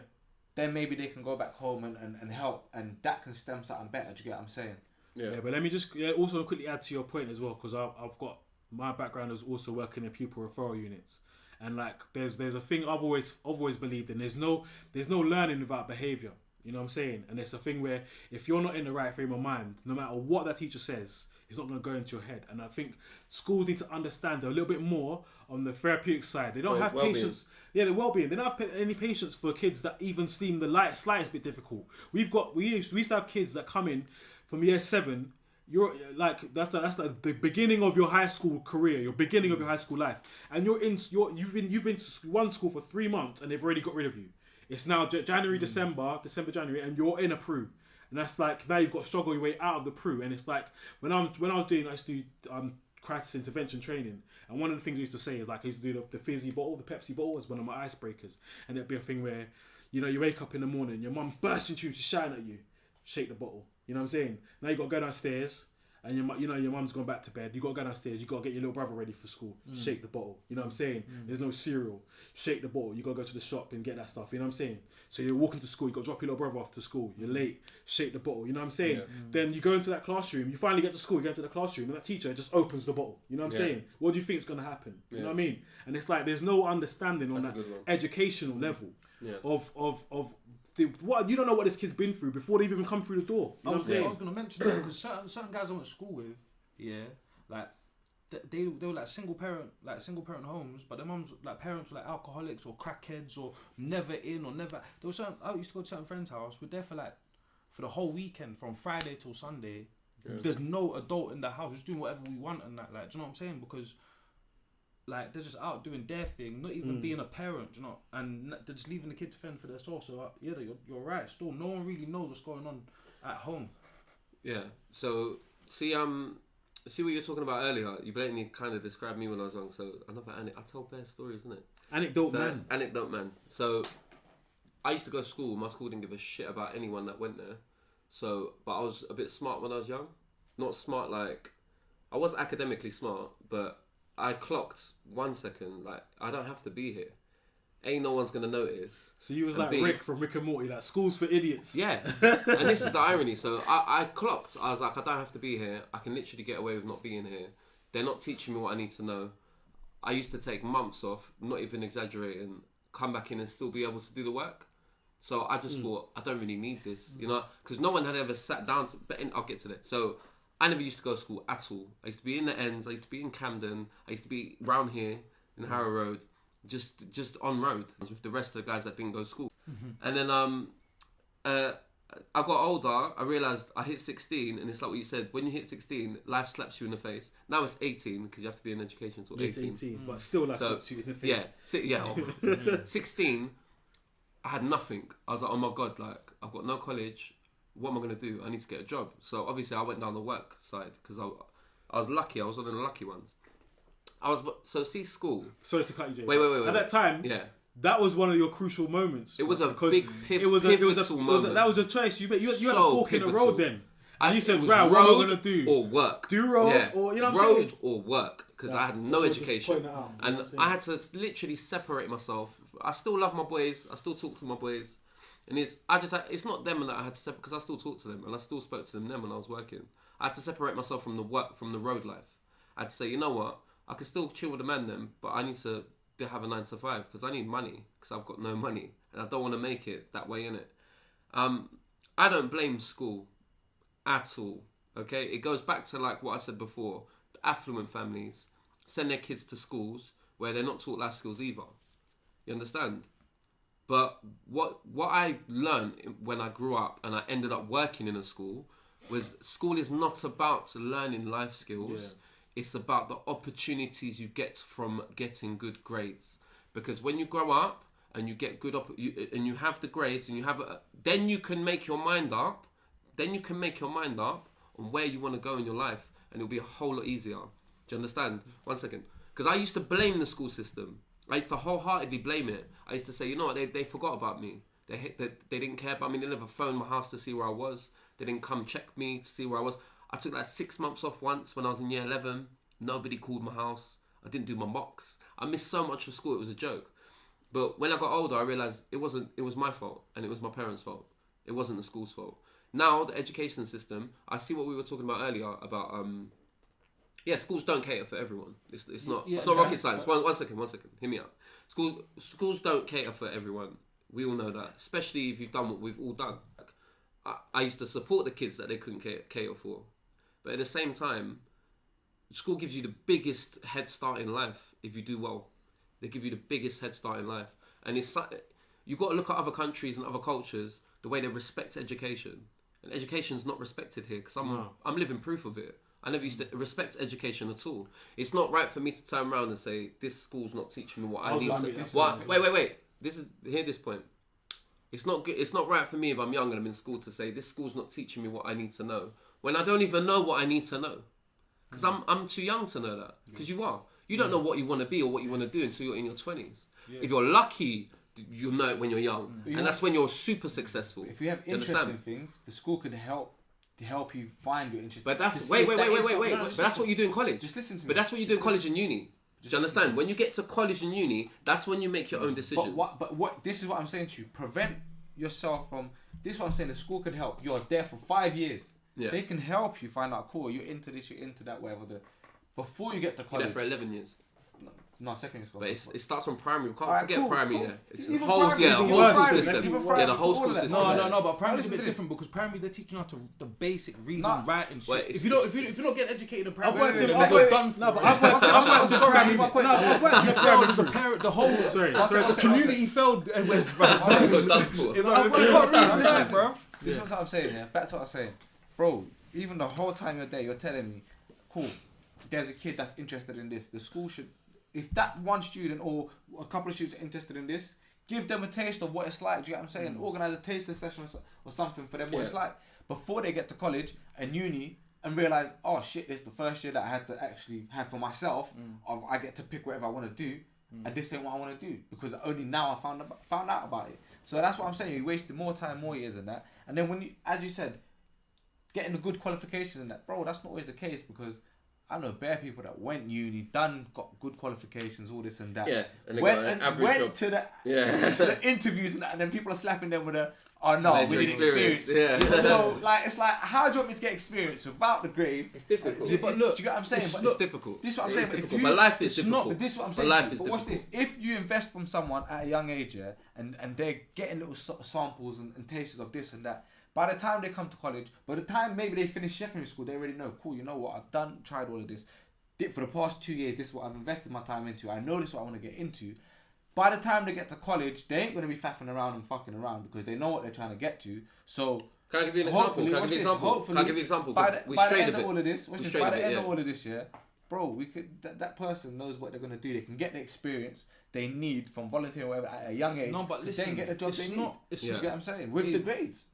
then maybe they can go back home and help, and that can stem something better. Do you get what I'm saying? Yeah. Yeah, but let me just also quickly add to your point as well, because I've got my background is also working in pupil referral units, And like, there's a thing I've always believed in. There's no learning without behavior. You know what I'm saying? And it's a thing where if you're not in the right frame of mind, no matter what that teacher says, it's not going to go into your head. And I think schools need to understand a little bit more on the therapeutic side. They don't have patience. Yeah, the well-being. They don't have any patience for kids that even seem the slightest bit difficult. We used to have kids that come in from year 7. You're like that's like the beginning of your high school career, your beginning of your high school life, and you've been to one school for 3 months and they've already got rid of you. It's now January, December, January, and you're in a Pru. And that's like, now you've got to struggle your way out of the Pru. And it's like, I used to do crisis intervention training. And one of the things I used to say is like, I used to do the fizzy bottle, the Pepsi bottle as one of my icebreakers. And it'd be a thing where, you know, you wake up in the morning, your mum bursting into you, she's shouting at you, shake the bottle. You know what I'm saying? Now you got to go downstairs. And your mum's gone back to bed. You got to go downstairs. You got to get your little brother ready for school. Shake the bottle. You know what I'm saying? There's no cereal. Shake the bottle. You got to go to the shop and get that stuff. You know what I'm saying? So you're walking to school. You got to drop your little brother off to school. You're late. Shake the bottle. You know what I'm saying? Then you go into that classroom. You finally get to school. You get into the classroom, and that teacher just opens the bottle. You know what I'm saying? What do you think is going to happen? You know what I mean? And it's like there's no understanding on that educational level of what you don't know what this kid's been through before they've even come through the door. You know what I'm saying? I was going to mention this because certain guys I went to school with, like they were like single parent homes, but their mums, like, parents were like alcoholics or crackheads or never in or never. There was certain, I used to go to certain friends' house. We're there for the whole weekend from Friday till Sunday. There's no adult in the house, just doing whatever we want and that. Like, do you know what I'm saying? Because like they're just out doing their thing, not even being a parent, you know, and they're just leaving the kid to fend for their soul. So you're right. Still, no one really knows what's going on at home. Yeah. So see what you're talking about earlier. You blatantly kind of described me when I was young. So I tell bare stories, isn't it? Anecdote man. So I used to go to school. My school didn't give a shit about anyone that went there. So, but I was a bit smart when I was young. Not smart like I was academically smart, but I clocked 1 second, like, I don't have to be here. Ain't no one's gonna notice. So you was like Rick from Rick and Morty, like, school's for idiots. Yeah. And this is the irony. So I clocked. I was like, I don't have to be here. I can literally get away with not being here. They're not teaching me what I need to know. I used to take months off, not even exaggerating, come back in and still be able to do the work. So I just thought, I don't really need this, you know? Because no one had ever sat down I'll get to that. So I never used to go to school at all. I used to be in the ends. I used to be in Camden. I used to be round here in Harrow Road, just on road with the rest of the guys that didn't go to school. And then I got older. I realised I hit 16, and it's like what you said. When you hit 16, life slaps you in the face. Now it's 18 because you have to be in education until 18. But still life slaps you in the face. Yeah. 16, I had nothing. I was like, oh my God, like, I've got no college. What am I going to do? I need to get a job. So obviously I went down the work side because I was lucky. I was one of the lucky ones. School. Sorry to cut you, Jay. Wait. At that time, that was one of your crucial moments. It was a big pivotal moment. That was a choice. You had a fork in the road then. And you said, right, what am I going to do? Or work. Do road or, you know what I'm saying? Road or work. Because I had no education. And I had to literally separate myself. I still love my boys. I still talk to my boys. And it's not them that I had to separate, because I still talk to them and I still spoke to them then when I was working. I had to separate myself from the work, from the road life. I had to say, you know what? I can still chill with the man then, but I need to have a 9 to 5 because I need money, because I've got no money and I don't want to make it that way, innit? I don't blame school at all, okay? It goes back to like what I said before. The affluent families send their kids to schools where they're not taught life skills either. You understand? But what I learned when I grew up and I ended up working in a school was school is not about learning life skills. Yeah. It's about the opportunities you get from getting good grades. Because when you grow up and you get good and you have the grades and you have then you can make your mind up. Then you can make your mind up on where you want to go in your life, and it'll be a whole lot easier. Do you understand? 1 second. Because I used to blame the school system. I used to wholeheartedly blame it. I used to say, you know what, they forgot about me. They didn't care about me. They never phoned my house to see where I was. They didn't come check me to see where I was. I took like 6 months off once when I was in year 11. Nobody called my house. I didn't do my mocks. I missed so much of school, it was a joke. But when I got older, I realised it was my fault and it was my parents' fault. It wasn't the school's fault. Now, the education system, I see what we were talking about earlier about, Yeah, schools don't cater for everyone. It's not Yeah, it's not yeah, rocket science. One second. Hear me out. Schools don't cater for everyone. We all know that, especially if you've done what we've all done. I used to support the kids that they couldn't cater for, but at the same time, school gives you the biggest head start in life if you do well. They give you the biggest head start in life, and you've got to look at other countries and other cultures, the way they respect education, and education's not respected here because I'm living proof of it. I never used to respect education at all. It's not right for me to turn around and say this school's not teaching me what I need to. Wait. Hear this point. It's not good. It's not right for me if I'm young and I'm in school to say this school's not teaching me what I need to know when I don't even know what I need to know. Because I'm too young to know that. Because you are. You don't know what you want to be or what you want to do until you're in your 20s. Yeah. If you're lucky, you'll know it when you're young, and that's when you're super successful. If you have interest in things, the school could help you find your interest. But that's wait. But that's what you do in college. Just listen to me. But that's what you do in college and uni. Do you understand? When you get to college and uni, that's when you make your own decisions. But what? This is what I'm saying to you. Prevent yourself from. This is what I'm saying. The school could help. You're there for 5 years. Yeah. They can help you find out. Cool. You're into this. You're into that. Whatever. Before you get to college. You're there for 11 years. No, secondary school. But it starts from primary. We can't forget cool, primary. Cool. Yeah, it's even a whole primary, system. Yeah, the whole school system. No, but primary's a bit different because primary they're teaching you how to the basic reading, writing. Shit. If you're not getting educated in primary, I've worked in primary. The whole the community failed in West Brom. This is what I'm saying. Yeah, that's what I'm saying, bro. Even the whole time you're there, you're telling me, cool. There's a kid that's interested in this. The school should, if that one student or a couple of students are interested in this, give them a taste of what it's like. Do you get what I'm saying? Organize a tasting session or something for them. What it's like before they get to college and uni and realize, oh shit, this is the first year that I had to actually have for myself. Of I get to pick whatever I want to do, and this ain't what I want to do because only now I found out about it. So that's what I'm saying. You wasted more time, more years in that, and then when you, as you said, getting the good qualifications in that, bro, that's not always the case because. I know bare people that went uni, got good qualifications, all this and that. Yeah, and they went to the interviews and then people are slapping them with we need experience. Yeah. So it's like, how do you want me to get experience without the grades? It's difficult. But look, do you get what I'm saying? It's difficult. This is what I'm saying. But life is difficult. But this is what I'm saying. But watch this. If you invest from someone at a young age, and they're getting little samples and tasters of this and that. By the time they come to college, by the time maybe they finish secondary school, they already know, cool, you know what, I've tried all of this. For the past 2 years, this is what I've invested my time into. I know this is what I want to get into. By the time they get to college, they ain't going to be faffing around and fucking around because they know what they're trying to get to. So, can I give you an example? Can I give you an example? By the end of all of this, yeah, bro, we could that person knows what they're going to do. They can get the experience they need from volunteering or whatever at a young age. No, but listen, then get the job they need. You get what I'm saying? With the grades.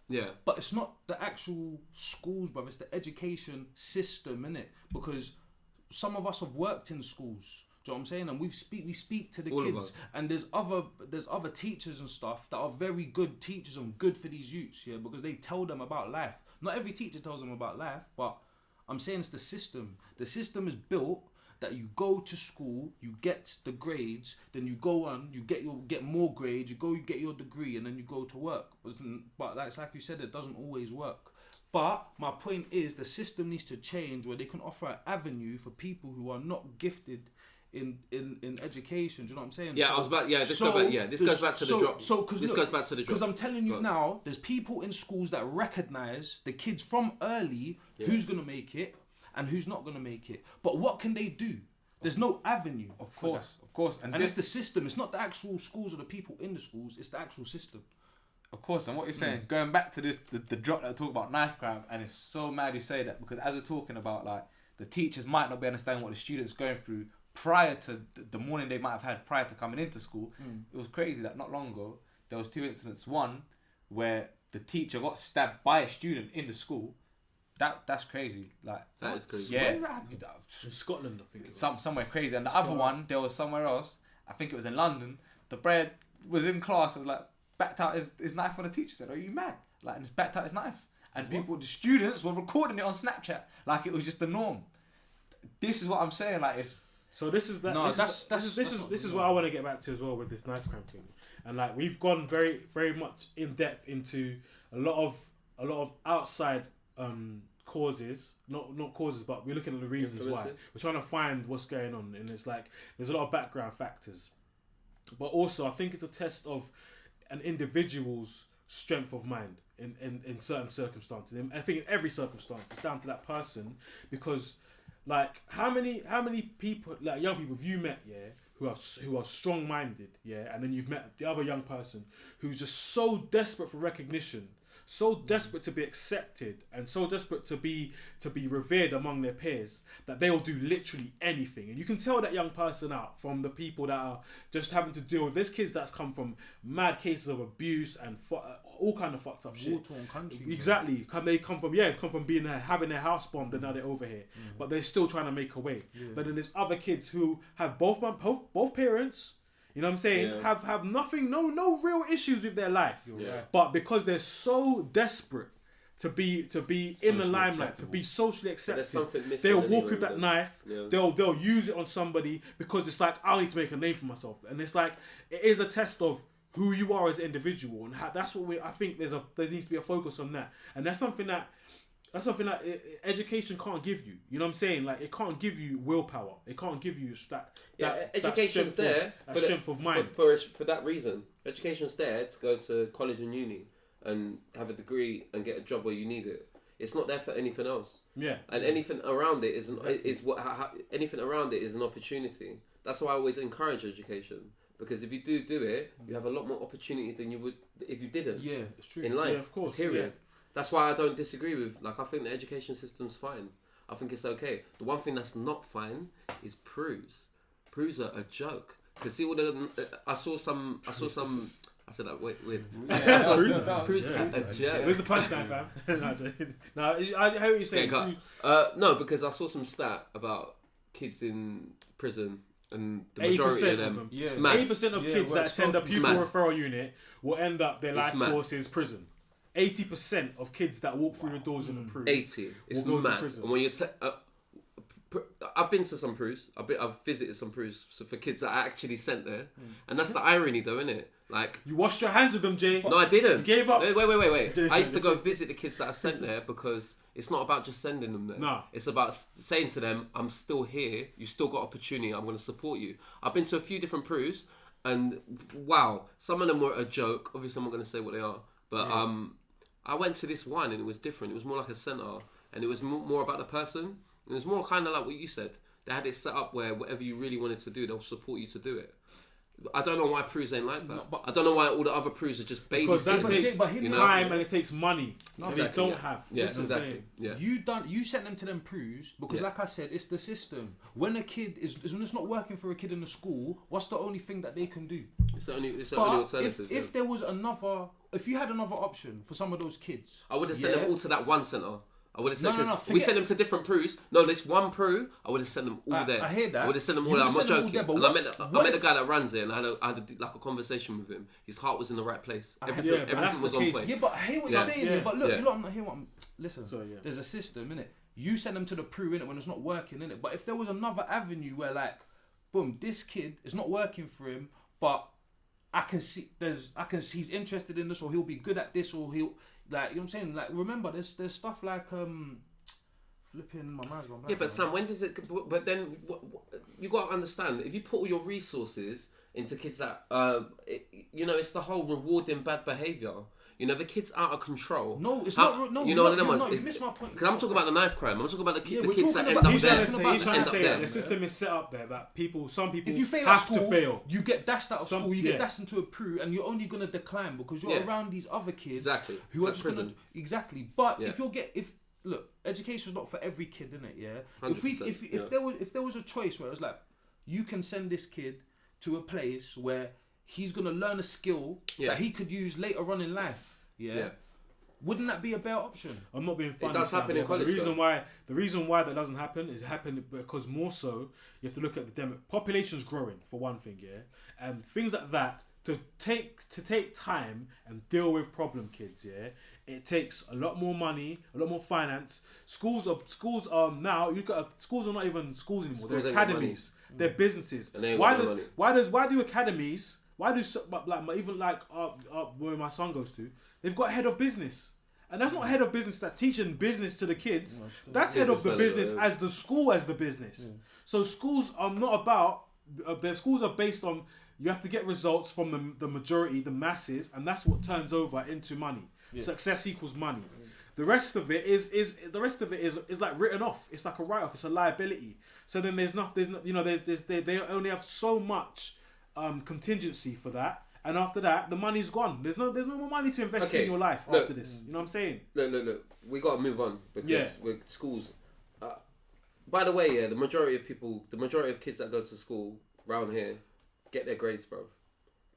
Yeah. But it's not the actual schools, bruv. It's the education system, innit? Because some of us have worked in schools. Do you know what I'm saying? And we speak to the kids, and there's other teachers and stuff that are very good teachers and good for these youths, yeah, because they tell them about life. Not every teacher tells them about life, but I'm saying it's the system. The system is built that you go to school, you get the grades, then you go on, you get more grades, you get your degree, and then you go to work. But like you said, it doesn't always work. But my point is, the system needs to change where they can offer an avenue for people who are not gifted in education. Do you know what I'm saying? Yeah, this goes back to the drop. This goes back to the drop. Because I'm telling you now, there's people in schools that recognize the kids from early who's gonna make it and who's not going to make it. But what can they do? There's no avenue. Of course. And it's the system. It's not the actual schools or the people in the schools. It's the actual system. Of course. And what you're saying, going back to this, the drop that I talk about knife crime, and it's so mad you say that because as we're talking about, like, the teachers might not be understanding what the students going through prior to the morning they might have had prior to coming into school. It was crazy that not long ago, there was 2 incidents. One, where the teacher got stabbed by a student in the school. That's crazy. Like that is crazy. Yeah, in Scotland, I think. Somewhere crazy. And the other one, there was somewhere else. I think it was in London. The bread was in class and backed out his knife on the teacher. Said, "Are you mad?" And just backed out his knife. And the students were recording it on Snapchat like it was just the norm. This is what I'm saying. So this is that. No, this is what I want to get back to as well with this knife crime thing. And we've gone very very much in depth into a lot of outside causes, not causes, but we're looking at the reasons why. Influences. We're trying to find what's going on, and it's like there's a lot of background factors. But also, I think it's a test of an individual's strength of mind in certain circumstances. And I think in every circumstance, it's down to that person, because like how many people, like young people, have you met, who are strong minded, and then you've met the other young person who's just so desperate for recognition, so desperate to be accepted, and so desperate to be revered among their peers that they will do literally anything. And you can tell that young person out from the people that are just having to deal with. There's kids that come from mad cases of abuse and all kind of fucked up shit. War-torn country. Exactly. They come from being having their house bombed, and now they're over here, but they're still trying to make a way. But then there's other kids who have both parents. You know what I'm saying? Yeah. Have nothing, no real issues with their life. Yeah. But because they're so desperate to be in the limelight, acceptable. to be socially There's accepted, something missing. they'll walk anyway, with that then. knife. Yeah. They'll use it on somebody because it's like, I need to make a name for myself. And it's like, it is a test of who you are as an individual, and that's what I think there needs to be a focus on that. And that's something that education can't give you. You know what I'm saying? Like, it can't give you willpower. It can't give you that. Education's there that strength of mind. for that reason. Education's there to go to college and uni and have a degree and get a job where you need it. It's not there for anything else. Yeah. And anything around it anything around it is an opportunity. That's why I always encourage education, because if you do it, you have a lot more opportunities than you would if you didn't. Yeah, it's true. In life, Yeah, of course, period. yeah. That's why I don't disagree with, like, I think the education system's fine. I think it's okay. The one thing that's not fine is Proofs. Proofs are a joke. Cause see all the I saw some. I said that weird. Proofs are a joke. Where's the punchline, fam? No, joking. No, I hear what you're saying. No, because I saw some stat about kids in prison, and the majority 80% of them. of them. Yeah. It's mad. 80% of Yeah, kids well, that attend a it's pupil mad. referral unit will end up their It's life mad. course is prison. 80% of kids that walk through the doors in the proof. 80. It's will go to mad. prison. And when you're I've been to some proofs. I've visited some proofs for kids that I actually sent there, and that's the irony, though, isn't it? Like, You washed your hands with them, Jay. no, I didn't. You gave up. Wait. I used to go visit the kids that I sent there because it's not about just sending them there. No. It's about saying to them, I'm still here. You still got opportunity. I'm going to support you. I've been to a few different proofs, and wow, some of them were a joke. Obviously, I'm not going to say what they are, but I went to this one and it was different. It was more like a centre, and it was more about the person. It was more kind of like what you said. They had it set up where whatever you really wanted to do, they'll support you to do it. I don't know why Proofs ain't like that. No, but- I don't know why all the other Proofs are just Because that babysitting. takes but him- time and it takes money that Exactly, they don't yeah. have. Yeah, That's what I'm exactly. saying. Yeah. You sent them to them proofs because, Yeah. like I said, it's the system. When a kid is when it's not working for a kid in the school, what's the only thing that they can do? It's the only But alternative. if there was if you had another option for some of those kids, I would have sent them all to that one centre. I would have said, No, because we forget- sent them to different proofs. No, this one proof, I would have sent them all there. I hear that. I would have sent them all You there. would I'm have not sent them all joking. there, And but I what met the if- guy that runs it, and I had like a conversation with him. His heart was in the right place. I have- Everything, yeah, but that's everything was the on case. point. yeah, but I hear what Yeah. you're saying. Yeah. But look, Yeah. you lot, I'm not hearing what I'm. Listen, So, yeah. there's a system, innit? You send them to the proof, innit, when it's not working, innit? But if there was another avenue where, like, boom, this kid is not working for him, but I can see he's interested in this, or he'll be good at this, or he'll, like, you know what I'm saying? Like, remember, there's stuff like flipping my mind's gone blank. Yeah, but now. Sam, when does it? But then you got to understand, if you put all your resources into kids that, it's the whole rewarding bad behaviour. You know, the kid's out of control. No, it's How- not. No, you know what I mean? you missed my point. Because I'm talking about the knife crime. I'm talking about the Yeah, the we're kids that talking end about- up He's there. trying to say, End up there. the system is set up there that some people If you fail have at school, to fail. you get dashed out of Some- school, you yeah. get dashed into a proof, and you're only gonna decline because you're Yeah. around these other kids Exactly. who are It's just like gonna prison. exactly. But Yeah. if look, education's not for every kid, innit? Yeah. 100%, If yeah. there was a choice where it was like, you can send this kid to a place where he's gonna learn a skill Yeah. that he could use later on in life. Yeah. Yeah. Wouldn't that be a better option? I'm not being funny. does Sam, happen in but college, The reason why that doesn't happen is happening because more so you have to look at the population's growing for one thing, yeah, and things like that to take time and deal with problem kids, yeah. It takes a lot more money, a lot more finance. Schools are now schools are not even schools anymore. Schools They're ain't got academies. They're businesses. And they ain't Why got no does money. why do academies? Why do where my son goes to? They've got a head of business. And that's not head of business that's teaching business to the kids. No, That's head of the Business business development. as the school as the business. So schools are not about. Their schools are based on you have to get results from the majority, the masses, and that's what turns over into money. Success equals money. The rest of it is like written off. It's like a write off. It's a liability. So then there's they only have so much contingency for that. And after that, the money's gone. There's no more money to invest in your life after this. You know what I'm saying? Look. We got to move on because Yeah. with schools. By the way, yeah, the majority of kids that go to school around here get their grades, bro.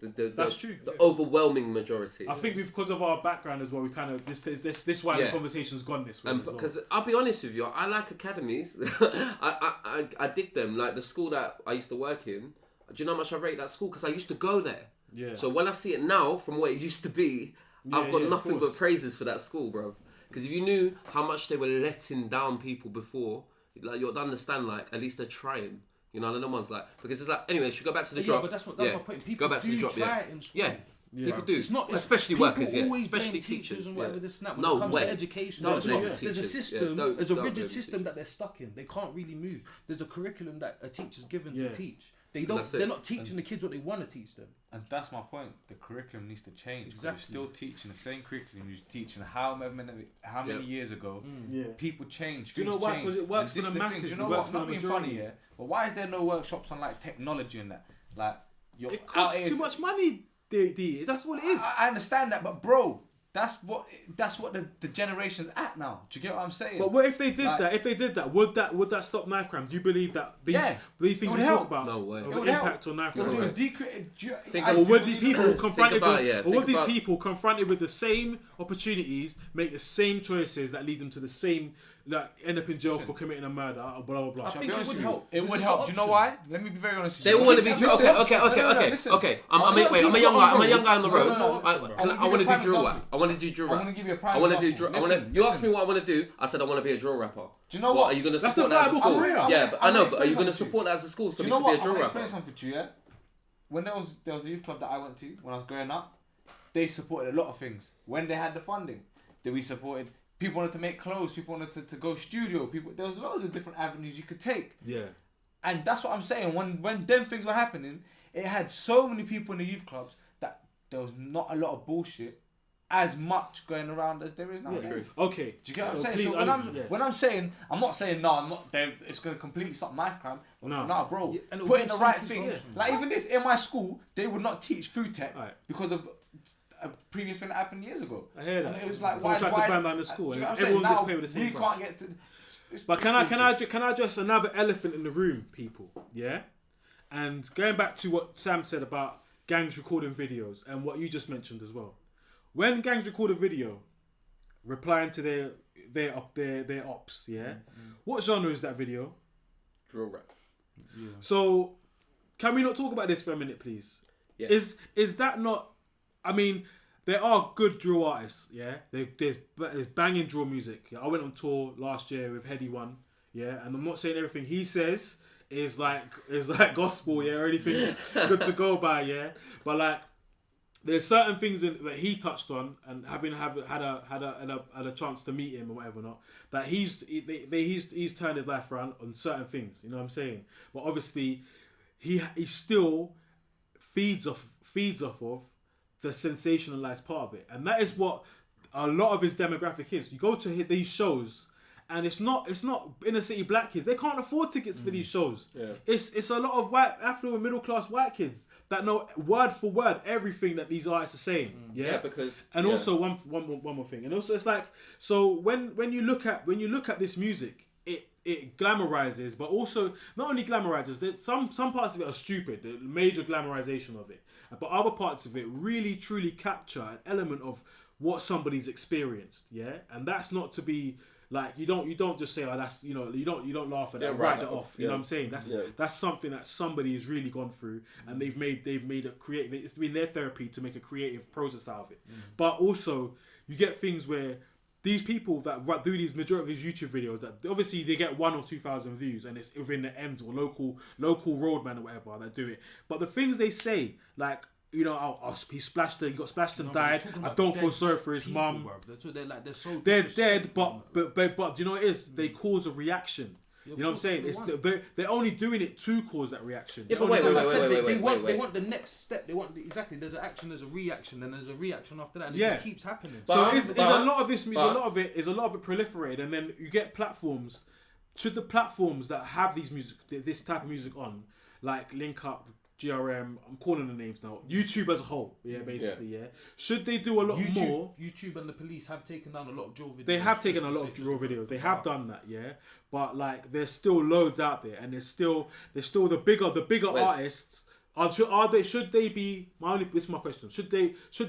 That's true. The overwhelming majority. I think because of our background as well, we kind of this why the conversation's gone this way. And as well. because I'll be honest with you, I like academies. I dig them. Like the school that I used to work in. Do you know how much I rate that school? Because I used to go there. Yeah. So when I see it now from what it used to be, I've got of nothing course. but praises for that school, bro. Because if you knew how much they were letting down people before, like you'd understand. Like at least they're trying. You know, the ones like because it's like anyway. Should we go back to the drop? But that's my point. People go back to the do drop. try Yeah, it in school. yeah. People do. It's not especially people workers. Yeah, always blame especially teachers and whatever yeah. this and that. When No it comes way. to education, Don't there's, blame not, the there's a teachers. system. Yeah, don't- there's a don't blame rigid the system that they're stuck in. They can't really move. There's a curriculum that a teacher's given Yeah. to teach. They don't. that's it. They're not teaching the kids what they want to teach them. And that's my point. The curriculum needs to change. 'Cause Exactly. You're still teaching the same curriculum you're teaching how many years ago. Yeah. People change. Do you know things why? change. 'Cause it works And for this the is masses, Do you it know works what? for Not the being majority. funny, yeah. But why is there no workshops on like technology and that? Like, you're It costs out here- too much money, D. That's what it is. I understand that, but bro, that's what the generation's at now. Do you get what I'm saying? But what if they did Like- that? If they did that, would that stop knife crime? Do you believe that these Yeah, these it things would we help. talk about No way. have It an would help. impact on knife Because crime? Think Or would these people confronted about with, it, yeah. or Think would these about- people confronted with the same opportunities make the same choices that lead them to the same, like end up in jail Listen. for committing a murder or blah blah blah? I think it would help. It Because would it's help. an Do you know option. why? Let me be very honest with They you. want to be Listen, okay. listen. Okay. I'm Certain a people young are guy. I'm a wrong. young guy on the No, road. no, no, I no. want I'm to gonna do give you a drill prime rap. I want to do drill I'm rap. gonna give you a prime I want to do example. drill. Listen, You asked listen. me what I want to do. I said I want to be a drill rapper. Do you know What what? are you going to That's support a that as a viable school? career. Yeah, but I know. But are you going to explain something to you. support that as a school for Do me you know to be what? a drill I'm gonna explain rapper? something to you. Yeah. When there was a youth club that I went to when I was growing up, they supported a lot of things. When they had the funding, we supported. People wanted to make clothes. People wanted to go studio. There was loads of different avenues you could take. Yeah. And that's what I'm saying. When them things were happening, it had so many people in the youth clubs that there was not a lot of bullshit as much going around as there is now. Yeah. Okay. Do you get what I'm So saying? please, So when I'm saying, I'm not saying no, I'm not. It's going to completely stop knife crime. No. Nah, bro. Yeah, and it'll Put in give the right some things. people- Like even this in my school, they would not teach food tech Right. because of a previous thing that happened years ago. I hear that. And it was like, Someone why? tried to ban down the school, do and you know what I'm everyone saying? gets Now, paid with the same we price. can't get to. But can I address another elephant in the room, people? Yeah, and going back to what Sam said about gangs recording videos and what you just mentioned as well. When gangs record a video, replying to their ops, yeah, what genre is that video? Drill rap. So, can we not talk about this for a minute, please? Yeah. Is that not? I mean, there are good drill artists, yeah. There's banging drill music. Yeah? I went on tour last year with Heady One, yeah, and I'm not saying everything he says is like gospel, yeah, or anything good to go by, yeah. But like, there's certain things that he touched on, and having had a chance to meet him or whatever not, that he's turned his life around on certain things. You know what I'm saying? But obviously, he still feeds off of the sensationalized part of it, and that is what a lot of his demographic is. You go to these shows, and it's not inner city black kids. They can't afford tickets for these shows. Yeah. It's a lot of white, affluent, middle class white kids that know word for word everything that these artists are saying. Yeah, because And yeah. also one more thing, and also it's like, so when you look at this music, it glamorizes, but also not only glamorizes. There's some parts of it are stupid, the major glamorization of it, but other parts of it really truly capture an element of what somebody's experienced. Yeah, and that's not to be like, you don't just say, oh, that's, you don't laugh at that, Yeah, write right that off, off. You know yeah. what I'm saying? That's something that somebody has really gone through, and they've made a creative. It's been their therapy to make a creative process out of it. But also, you get things where these people that do these majority of these YouTube videos, that obviously they get 1,000 or 2,000 views, and it's within the ends or local roadman or whatever that do it. But the things they say, like you know, he splashed. He got splashed and No, but they're died. talking I about don't feel dead sorry for his people, mum. bruv. They're so They're dead, disrespectful, but do you know what it is? They cause a reaction. Yeah, You know what I'm saying? It's they're only doing it to cause that reaction. Yeah, but It's wait, only- wait, wait, wait, wait, wait, They wait. want the next step. They want exactly. There's an action, there's a reaction, and there's a reaction after that, and it Yeah. just keeps happening. So But- is a lot of this? Is a but- lot of it? Is a lot of it proliferated, and then you get platforms. Should the platforms that have these music, this type of music on, like Link Up, GRM, I'm calling the names now. YouTube as a whole, basically, yeah. Should they do a lot more? YouTube and the police have taken down a lot of drill videos. They have taken a lot of raw videos. They have done that, yeah. But like, there's still loads out there, and there's still the bigger Wes. artists. Should they be? This is my question. Should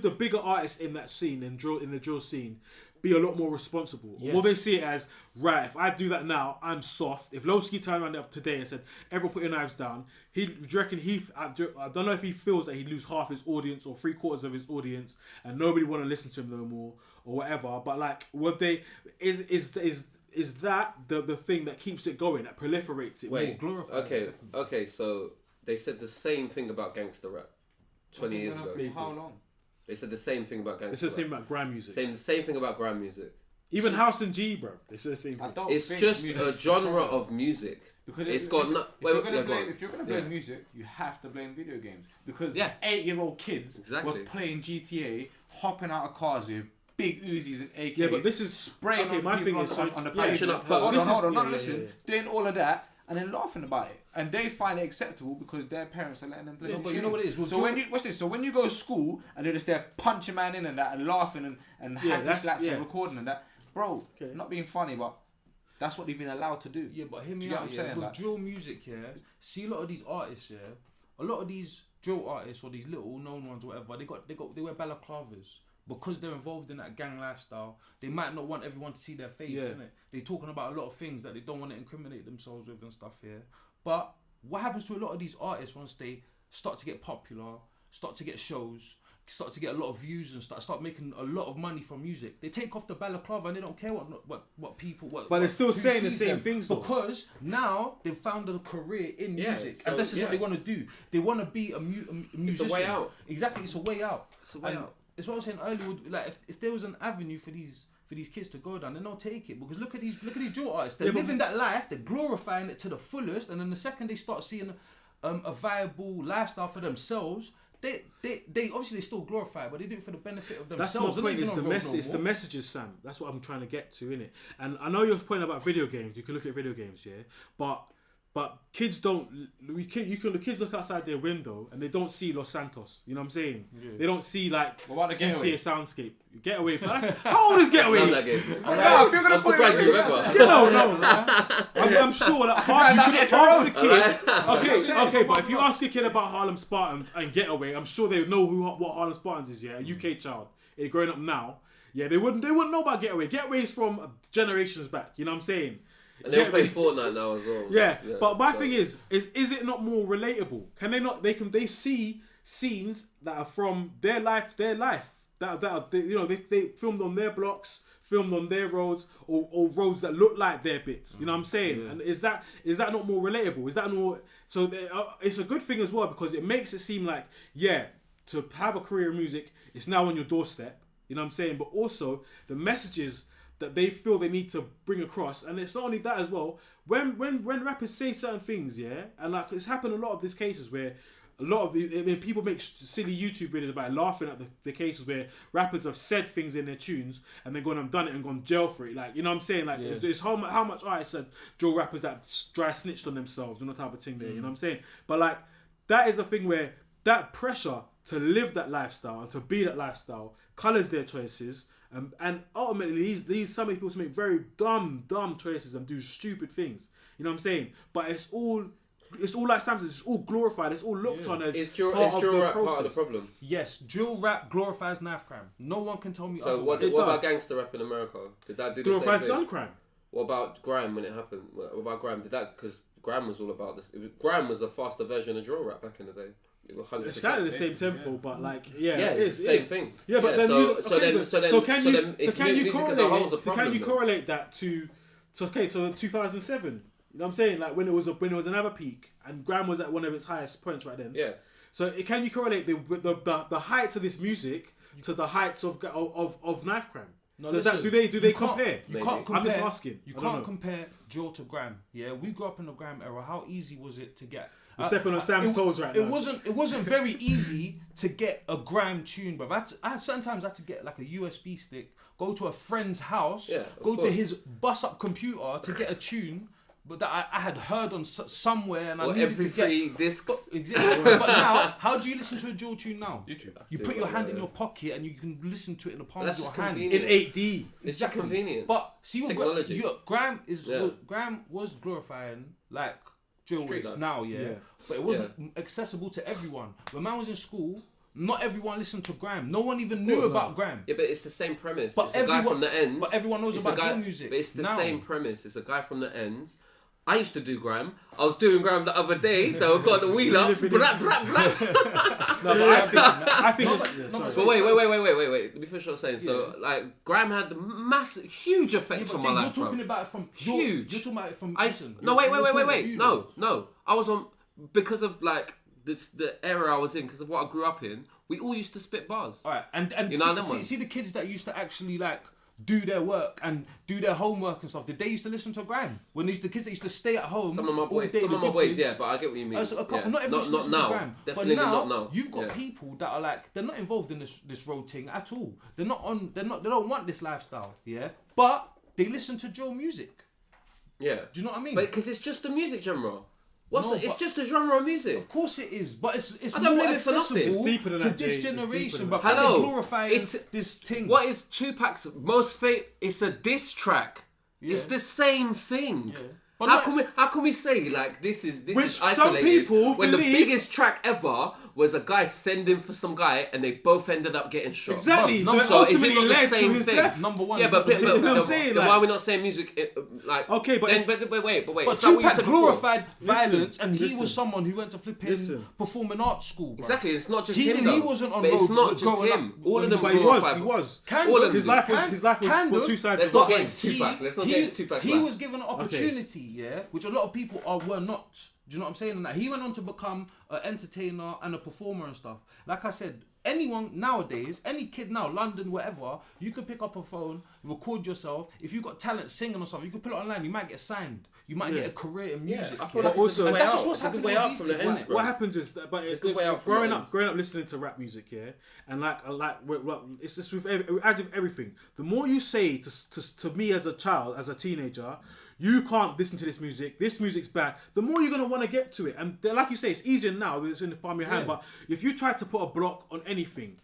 the bigger artists in that scene in the drill scene be a lot more responsible? Or will they see it as, right, if I do that now, I'm soft? If Lowski turned around today and said, everyone put your knives down, do you reckon I don't know if he feels that he'd lose half his audience or 3/4 of his audience and nobody want to listen to him no more or whatever, but like, would they, is that the thing that keeps it going, that proliferates it Wait, more? okay, so they said the same thing about gangster rap 20 years ago. How long? They said the same thing about It's gangster the same rap. about grime music. The same thing about grime music. Even House and G, bro. It's the same I thing. don't It's think just music's a the genre problem. of music. Because It's got no. Wait, if yeah, go on. you're gonna blame Yeah. music, you have to blame video games because Yeah. 8-year-old kids Exactly. were playing GTA, hopping out of cars with big Uzis and AKs. Yeah, but this is spraying okay. on My people thing is, on the yeah, pavement. shut up, But hold this on, is- hold on, yeah, no, yeah, listen, yeah. doing all of that and then laughing about it, and they find it acceptable because their parents are letting them play. No, the but you know tune. what it is? With So when you watch this, so when you go to school and they're just there punching man in and that and laughing and happy that's- slaps yeah. and recording and that, bro, Okay. not being funny, but that's what they've been allowed to do. Yeah, but hear Do me you get out, what I'm yeah. saying? With Like- drill music, yeah. See a lot of these artists, yeah. A lot of these drill artists or these little known ones, or whatever, they wear balaclavas because they're involved in that gang lifestyle. They might not want everyone to see their face, Yeah. innit? They're talking about a lot of things that they don't want to incriminate themselves with and stuff here. But what happens to a lot of these artists once they start to get popular, start to get shows, start to get a lot of views and start making a lot of money from music? They take off the balaclava and they don't care what people. But they're still who saying the sees same them. things, though. Because now they've found a career in Yeah, music, so, and this is yeah. what they want to do. They want to be a musician. way out. Exactly, it's a way out. It's a way And out. it's what I was saying earlier. Like if there was an avenue for these kids to go down, then they'll take it. Because look at these drill artists. They're Yeah, but- living that life. They're glorifying it to the fullest. And then the second they start seeing a viable lifestyle for themselves, they obviously they still glorify it, but they do it for the benefit of That's themselves. my They're point. not Is even the on road mess? no It's the more. messages, Sam. That's what I'm trying to get to, innit? And I know your point about video games. You can look at video games, yeah, but kids don't. The kids look outside their window and they don't see Los Santos. You know what I'm saying? They don't see like What about the GTA Getaway? soundscape. Getaway. But that's, how old is Getaway? Love that game. if you're gonna I'm put surprised it you on remember. No. I'm sure that half the kids. Alright. Okay, but if you ask a kid about Harlem Spartans and Getaway, I'm sure they would know what Harlem Spartans is. Yeah, a UK child, growing up now. Yeah, they wouldn't know about Getaway. Getaway is from generations back. You know what I'm saying? And they'll play Fortnite now as well. Yeah, but my so- thing is it not more relatable? Can they not? They see scenes that are from their life that are, they filmed on their blocks, filmed on their roads, or roads that look like their bits. You know what I'm saying? Yeah. And is that not more relatable? Is that more? So it's a good thing as well because it makes it seem like to have a career in music, it's now on your doorstep. You know what I'm saying? But also the messages that they feel they need to bring across, and it's not only that as well. When rappers say certain things, and like it's happened a lot of these cases where a lot of the people make silly YouTube videos about laughing at the cases where rappers have said things in their tunes and then gone and done it and gone jail for it. Like, you know what I'm saying? Like, it's how much artists said drill rappers that dry snitched on themselves and that type of thing there. You know what I'm saying? But like, that is a thing where that pressure to live that lifestyle and to be that lifestyle colours their choices. And ultimately, these some people make very dumb choices and do stupid things. You know what I'm saying? But it's all like Sam says. It's all glorified. It's all looked on as Is drill part of the rap process. part of the problem? Yes, drill rap glorifies knife crime. No one can tell me So what otherwise. about does. gangster rap in America? Did that do the Glorifies same thing? gun crime. What about grime when it happened? What about grime? Did that because grime was all about this? Grime was a faster version of drill rap back in the day. It was 100%. It's kind of the same tempo, but like Yeah, it it's is, the it same is. thing. Yeah, but then so, you, so okay, then but- so then so can you it's can you music as a correlate whole is a it? problem. Can you then. correlate that to? So okay, so 2007. You know what I'm saying? Like when it was another peak and grime was at one of its highest points right then. Yeah. So can you correlate the heights of this music to the heights of knife crime? No, Does listen, do they you can't- compare? You can't compare. I'm just asking. You I don't can't know. compare drill to grime. Yeah, we grew up in the grime era. How easy was it to get? You're stepping on Sam's toes right now. It wasn't very easy to get a grime tune, bro. I had certain times I had to get like a USB stick, go to a friend's house, Yeah, of go to course. his bus up computer to get a tune, but that I had heard on somewhere and I Or needed to get. MP3 discs. Exactly. But now, how do you listen to a drill tune now? YouTube. You put your hand in your pocket and you can listen to it in the palm That's of your just hand. convenient. In 8D. It's just convenient. But see what Technology. Graham is. Yeah. Graham was glorifying like drill Street is life. now, yeah. Yeah. But it wasn't accessible to everyone. When man was in school, not everyone listened to Graham. No one even knew course about not. Graham. Yeah, but it's the same premise. But It's a guy everyone- from the ends. but everyone knows It's about a guy, drill music But it's the now. same premise. It's a guy from the ends. I used to do grime. I was doing grime the other day. Though got the wheel up. Blah, blah, blah. No, but I think it's, yeah, no, sorry. But wait. Let me finish what I was saying. So, like, grime had the massive, huge Yeah, effect but on my Jay, you're life, bro. talking about it from Huge. You're talking about it from. I listen, no your- wait your point of wait view, no. I was on because of like the era I was in, because of what I grew up in. We all used to spit bars. All right, and You know them see, ones? see the kids that used to actually like do their work and do their homework and stuff. Did they used to listen to grime? When the kids that used to stay at home, Some of my all boys, day, some the of my good boys, kids, yeah, but I get what you mean. a couple, Yeah. not everyone not listens now. to grime. Definitely but now, not now. you've got Yeah. people that are like they're not involved in this road thing at all. They don't want this lifestyle, yeah. But they listen to drill music. Yeah. Do you know what I mean? But because it's just a music genre. No, It's but- just a genre of music. Of course it is, but it's I don't more believe it for nothing. accessible It's deeper than to that, Jay. this It's deeper generation. than But that. Hello. they're glorifying It's- this thing. What is Tupac's most famous? It's a diss track. It's Yeah. the same thing. Yeah. But How not- can we say like this is Which some isolated people when the believe- biggest track ever was a guy sending for some guy and they both ended up getting shot? Exactly. Bro, So, So it is it ultimately not the led to same his thing? death. Number one. Yeah, is but, not the you know what I'm business. saying? then Like- why are we not saying music? Like Okay, but it's- wait. But It's like what you Tupac said before. glorified violence, and he listen. was someone who went to flipping Listen. performing art school. Bro. Exactly, it's not just He- him he though. wasn't on but it's road not just growing him. up All of them But he glorified. was. Kind All of. of His them. life was Kind put of. two sides Let's of not it. get into Tupac. Let's not get into Tupac's He life. was given an opportunity, yeah, which a lot of people were not. Do you know what I'm saying? And that he went on to become an entertainer and a performer and stuff. Like I said, anyone nowadays, any kid now, London, wherever, you could pick up a phone, record yourself. If you got talent singing or something, you could put it online. You might get signed. You might Yeah. get a career in Yeah, music. I feel But like also- it's a good way And that's just out. what's It's a good happening way with out these from the people. ends, bro. What happens is that, but It's a good way out from growing the up, ends. listening to rap music, yeah, and it's just with as with everything. The more you say to me as a child, as a teenager, you can't listen to this music. This music's bad. The more you're gonna want to get to it, and like you say, it's easier now. It's in the palm of your hand. Yeah. But if you try to put a block on anything,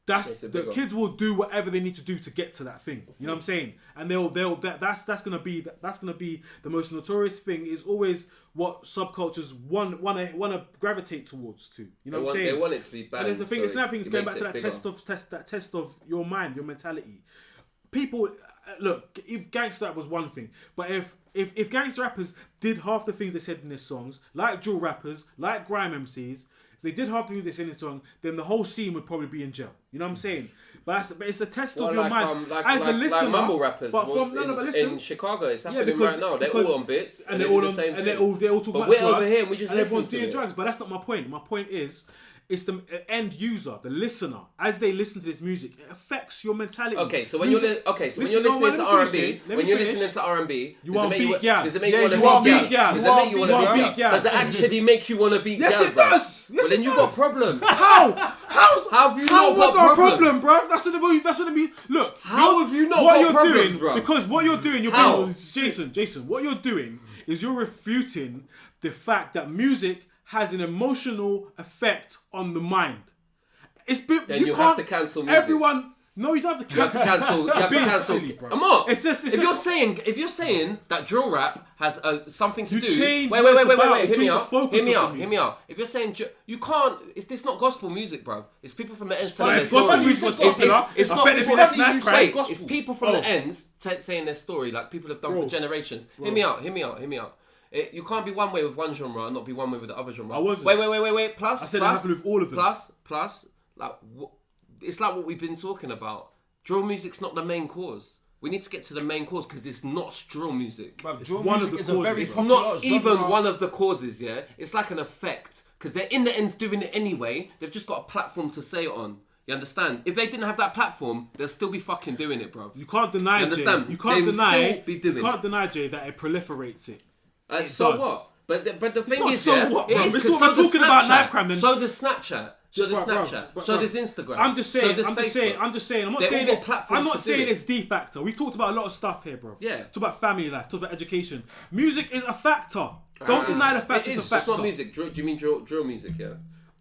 that's It's a the big one. kids will do whatever they need to do to get to that thing. You know what I'm saying? And that's gonna be the most notorious thing. Is always what subcultures want to gravitate towards to. You know what I'm saying? They want it to be bad. And there's a thing. so It's another thing. It's it going makes back to it that bigger. test of your mind, your mentality. People, look. If gangster rap was one thing, but if gangster rappers did half the things they said in their songs, like drill rappers, like grime MCs, if they did half the things they said in their song, then the whole scene would probably be in jail. You know what I'm saying? But it's a test of your mind as a listener. Like mumble rappers but was but listen, in Chicago, it's happening because- right now. They're because- all on bits and they they're all do on, the same and thing. they all talk But about we're drugs, over here and we just and everyone's listen to doing it. drugs. But that's not my point. My point is, it's the end user, the listener, as they listen to this music, it affects your mentality. Okay, so when Music- you're Listen, listening no, to let me R&B, finish, Jay. Let when me you're finish. listening to R&B, You does want it make you beat gal. does it make Yeah, you want you to want beat beat gal. gal? Does You it want make you beat want to gal. beat gal? Does it actually make you want to beat Yes, gal? it bruv? does. Yes, Well, then it you does. got problems. How? How have you How not what got a problems? problem, bruv? That's what the music. Look, How have you not what got you're problems, doing, bruv? Because what you're doing, How? Jason. What you're doing is you're refuting the fact that music has an emotional effect on the mind. It's been. Then you have to cancel music. Everyone. No, you don't have to You have cancel. to cancel. You have to Being cancel. silly, bro. Amar, It's just- if you're saying that drill rap has something to You do. change Wait. what it's about, Hear me change the out. focus Hear me of out. the Hear me out. If you're saying you can't, it's not gospel music, bro. It's people from the ends telling Fine, their if gospel story. music was It's popular, it's I not. bet It's there'd be not less knife crime. wait, Gospel. it's people from the ends saying their story, like people have done Bro. for generations. Hear me out. You can't be one way with one genre and not be one way with the other genre. I wasn't. Wait. Plus, I said it plus, happened with all of them. Plus, like it's like what we've been talking about. Drill music's not the main cause. We need to get to the main cause because it's not drill music. Bruv, drill one of music the is a causes. very It's popular not genre. even one of the causes, yeah? It's like an effect. Because they're in the ends doing it anyway. They've just got a platform to say it on. You understand? If they didn't have that platform, they'll still be fucking doing it, bro. You can't deny, You understand? Jay. You can't They'll deny. still be doing You can't deny, Jay, that it proliferates it. So does. what? But the thing not is, so yeah, what, it bro. is, It's 'cause what we're does talking about Snapchat. knife crime then. So does Snapchat. So does Bruv, bruv, Snapchat. bruv, So bruv. does Instagram. I'm just saying. So does I'm just saying. Facebook. I'm just saying. I'm not They're saying all it's. platforms I'm not to do saying it. it's the factor. We've talked about a lot of stuff here, bro. Yeah. Talk about family life. Talk about education. Music is a factor. Don't deny the fact It it's a is. factor. It's not music. Do you mean drill music? Yeah.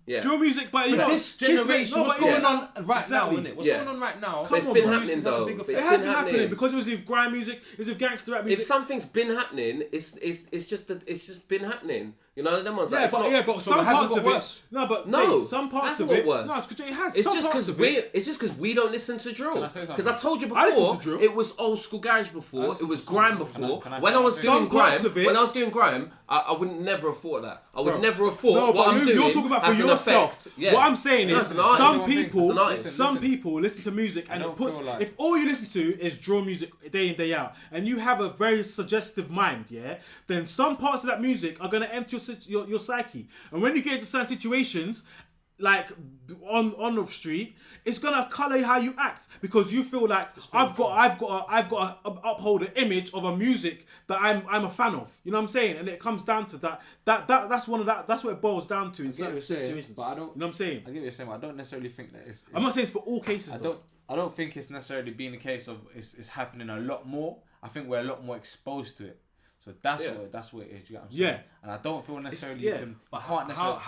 Yeah. Drill music, but For you know, this kids make- generation, no, what's but going yeah. on right Exactly. now, innit? What's Yeah. going on right now? But it's Come been on, bro. happening Music's had a though. big But effect. It it's has been been happening happening. because it was with grime music, it was with gangster rap music. If something's been happening, it's just been happening. You know, them ones. Like, Yeah, it's but not, yeah, but So some it hasn't parts got of worse. it. No, but No, Jay, some parts hasn't of got it. worse. No, it's because it has. It's some just parts because of it. it's just because we don't listen to drill. Can I say something? Because I told you I listen before, to drill. it was old school garage before, it was grime before. Can I When say I was something? doing Some grime, parts of it- when I was doing grime, I would never have thought that. I would Bro. never have thought No, what but I'm doing. you're talking about for has an yourself. effect. Yeah. What I'm saying No, is, as an artist, some as an people, artist. some Listen. people listen to music and it don't puts. feel like- If all you listen to is drill music day in day out, and you have a very suggestive mind, yeah, then some parts of that music are gonna enter your psyche, and when you get into certain situations, like on the street, it's gonna color how you act because you feel like I've got to uphold an image of a music that I'm a fan of. You know what I'm saying? And it comes down to that's what it boils down to in I get what certain you're saying, situations. but I don't. You know what I'm saying? I get what you're saying, but I don't necessarily think that it's. I'm not saying it's for all cases. I don't think it's necessarily been the case of it's happening a lot more. I think we're a lot more exposed to it. So that's Yeah. what it is. You get what I'm saying? Yeah. And I don't feel necessarily yeah. you can. But you can't necessarily.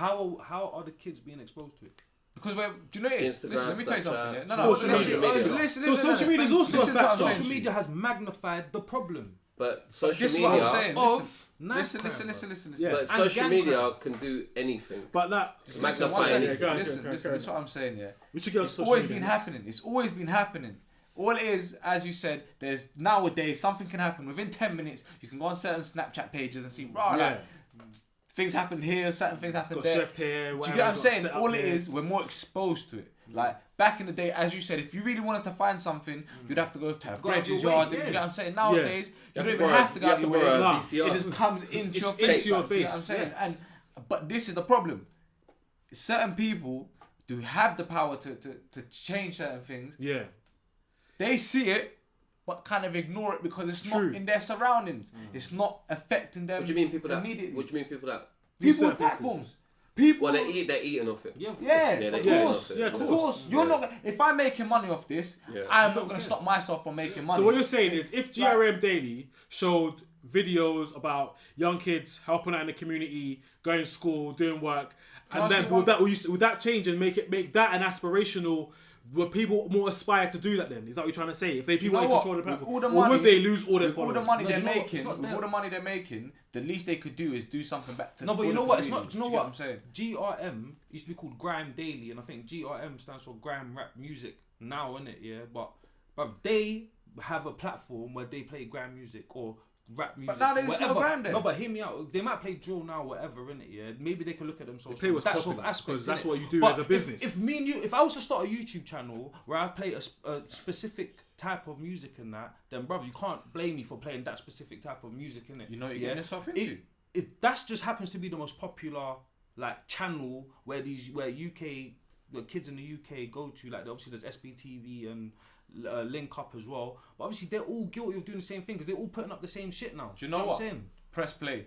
how are the kids being exposed to it? Because we're. Do you know what it is? Instagram, Listen, let me tell you Snapchat, something. Yeah? No, social listen, media. Listen, So social media is also a listen to what I'm factor. saying Social to you. media has magnified the problem But social This is media. what I'm saying. of Listen, knife crime, listen. Yeah. But And social gang media crime. can do anything. But that Just Magnify listen, one second. anything. Go on, Listen, go on. this is what I'm saying. Yeah. we should get on It's social always media. been happening. It's always been happening. All it is, as you said, there's nowadays something can happen within 10 minutes. You can go on certain Snapchat pages and see, right, Yeah. like, things happen here, certain things happen Got there. chef here. Do Whatever, you get what I'm got saying? set up All it here. is, we're more exposed to it. Like back in the day, as you said, if you really wanted to find something, you'd have to go to a Go out of Bridges your way, yard. Do yeah. you get what I'm saying? Nowadays, you have don't to even borrow- have to go you out have your to way. borrow a Nah, VCR. It just comes into it's your into face. your like, do you know face, what I'm saying? yeah. But this is the problem. Certain people do have the power to change certain things. Yeah. They see it, but kind of ignore it because it's True. not in their surroundings. It's not affecting them. What do you mean people that? immediately. What do you mean people that? People with Certain people. platforms. People. Well, they're eating off it. Yeah, Yeah, Yeah, of they do course. it. Yeah, Of of course. You're not. If I'm making money off this, Yeah. I'm not going to stop myself from making money. So what you're saying is, if GRM Daily showed videos about young kids helping out in the community, going to school, doing work, Can I and ask then you would that change and make that an aspirational? Would people more aspire to do that then? Is that what you're trying to say? If they you people know want to what? control the With platform, all the or would money- they lose all their with all the followers? money No, they're you know what? making, It's not with them. all the money they're making, the least they could do is do something back to. No, but you for know the what? It's community. not. Do you know get what? I'm saying? GRM used to be called Grime Daily, and I think GRM stands for Grime Rap Music now, innit? Yeah, but they have a platform where they play grime music or rap music. now there's no whatever. grime there. No, but hear me out. They might play drill now, whatever, innit? Yeah, maybe they can look at themselves. play what's that popular, sort of aspect, because that's innit? what you do But as a business. If me and you, if I was to start a YouTube channel where I play a specific type of music in that, then brother, you can't blame me for playing that specific type of music, innit? You know what you're getting yourself into. That just happens to be the most popular like channel where UK the kids in the UK go to. Like obviously there's SBTV and Link Up as well. But obviously they're all guilty of doing the same thing because they're all putting up the same shit now. Do you know what what? I'm saying? Press play.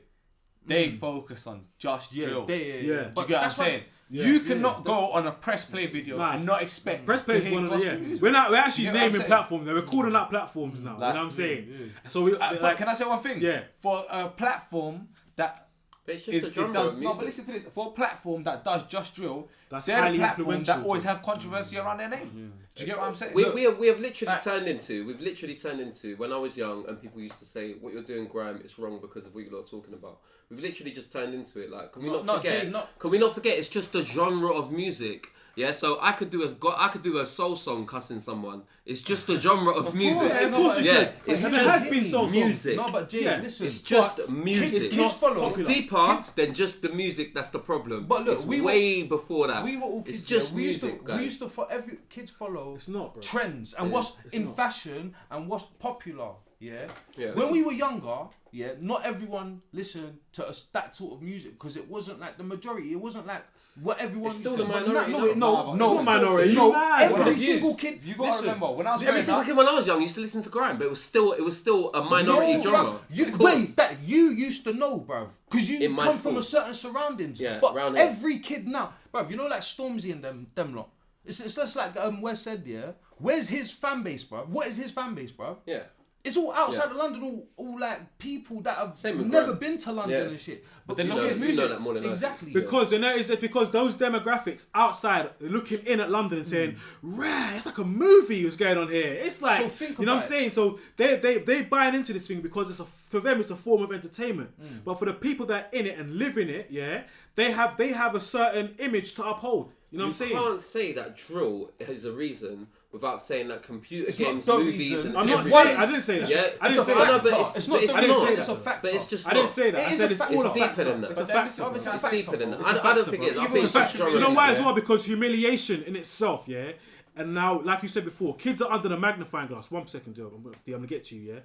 They focus on just drill. Yeah. Yeah. Do you get what I'm that's why- saying? Yeah. You cannot go on a press play video Nah. and not expect. Press play to is hear one of the gospel music. We're actually You get what I'm naming saying? platforms. We're calling out platforms now. Like- you know what I'm saying? So we But can I say one thing? Yeah. For a platform that But it's just a it genre does of no, music. but listen to this. For a platform that does just drill, That's they're the highly platform that influential, always Jay. have controversy around their name. Do you get what I'm saying? We Look, have literally like- turned into when I was young and people used to say what you're doing grime is wrong because of what you're talking about. We've literally just turned into it. Like, can we not forget? Jay, not- Can we not forget? It's just a genre of music. Yeah, so I could do a soul song cussing someone. It's just a genre of music. yeah, of course you Yeah, could. it's There just has been soul songs. music. No, but Jay, Yeah. listen. It's just but music. Kids not follow. It's popular. deeper Kids- than just the music. That's the problem. But look, it's we were- way before that. We were all kids. It's just yeah. we music, used to, guys. We used to every kids follow It's not, bro. trends and It what's is. It's in not. fashion and what's popular. Yeah. Yeah. When we were younger, yeah, not everyone listened to that sort of music because it wasn't like the majority. It wasn't like what everyone. It's still listened the to. minority, No, no. no, No, no, it's not minority. No, You mad, every bro. single kid. You gotta listen, remember when I was Every growing single up. kid when I was young used to listen to grime, but it was still a minority No, genre. bruv, you, Of course. wait, that you used to know, bruv, because you In my come school. from a certain surroundings. Yeah, but round here. every kid now, bruv, you know, like Stormzy and them lot. It's just like Wes said, yeah. Where's his fan base, bruv? What is his fan base, bruv? Yeah. It's all outside Yeah. of London, all like people that have Same with never grime. been to London Yeah. and shit. But then You look know, at his you music. know that more than I do. Exactly. Because you know, it's because those demographics outside looking in at London and saying, Mm. "Rah, it's like a movie was going on here." It's like, So think you know what I'm about it. saying? So they buying into this thing because for them it's a form of entertainment. Mm. But for the people that are in it and live in it, yeah, they have a certain image to uphold. You know what I'm You saying? can't say that drill is a reason without saying that computer It's not games, the movies, reason. and I'm not everything. saying. I didn't say that. Yeah, I didn't it's say a I know, that. but factor. it's It's not. but it's I didn't not. say it's a factor. But it's just I didn't not. say that. It I is said a it's factor. all a It's deeper factor. than that. It's a But then factor. it's bro. a It's factor, deeper than bro. that. It's a I don't factor, think bro. it's. I Even think with it's just social You know genre. why as yeah. well? Because humiliation in itself, yeah. And now, like you said before, kids are under the magnifying glass. 1 second, Joe. I'm gonna get to you, yeah.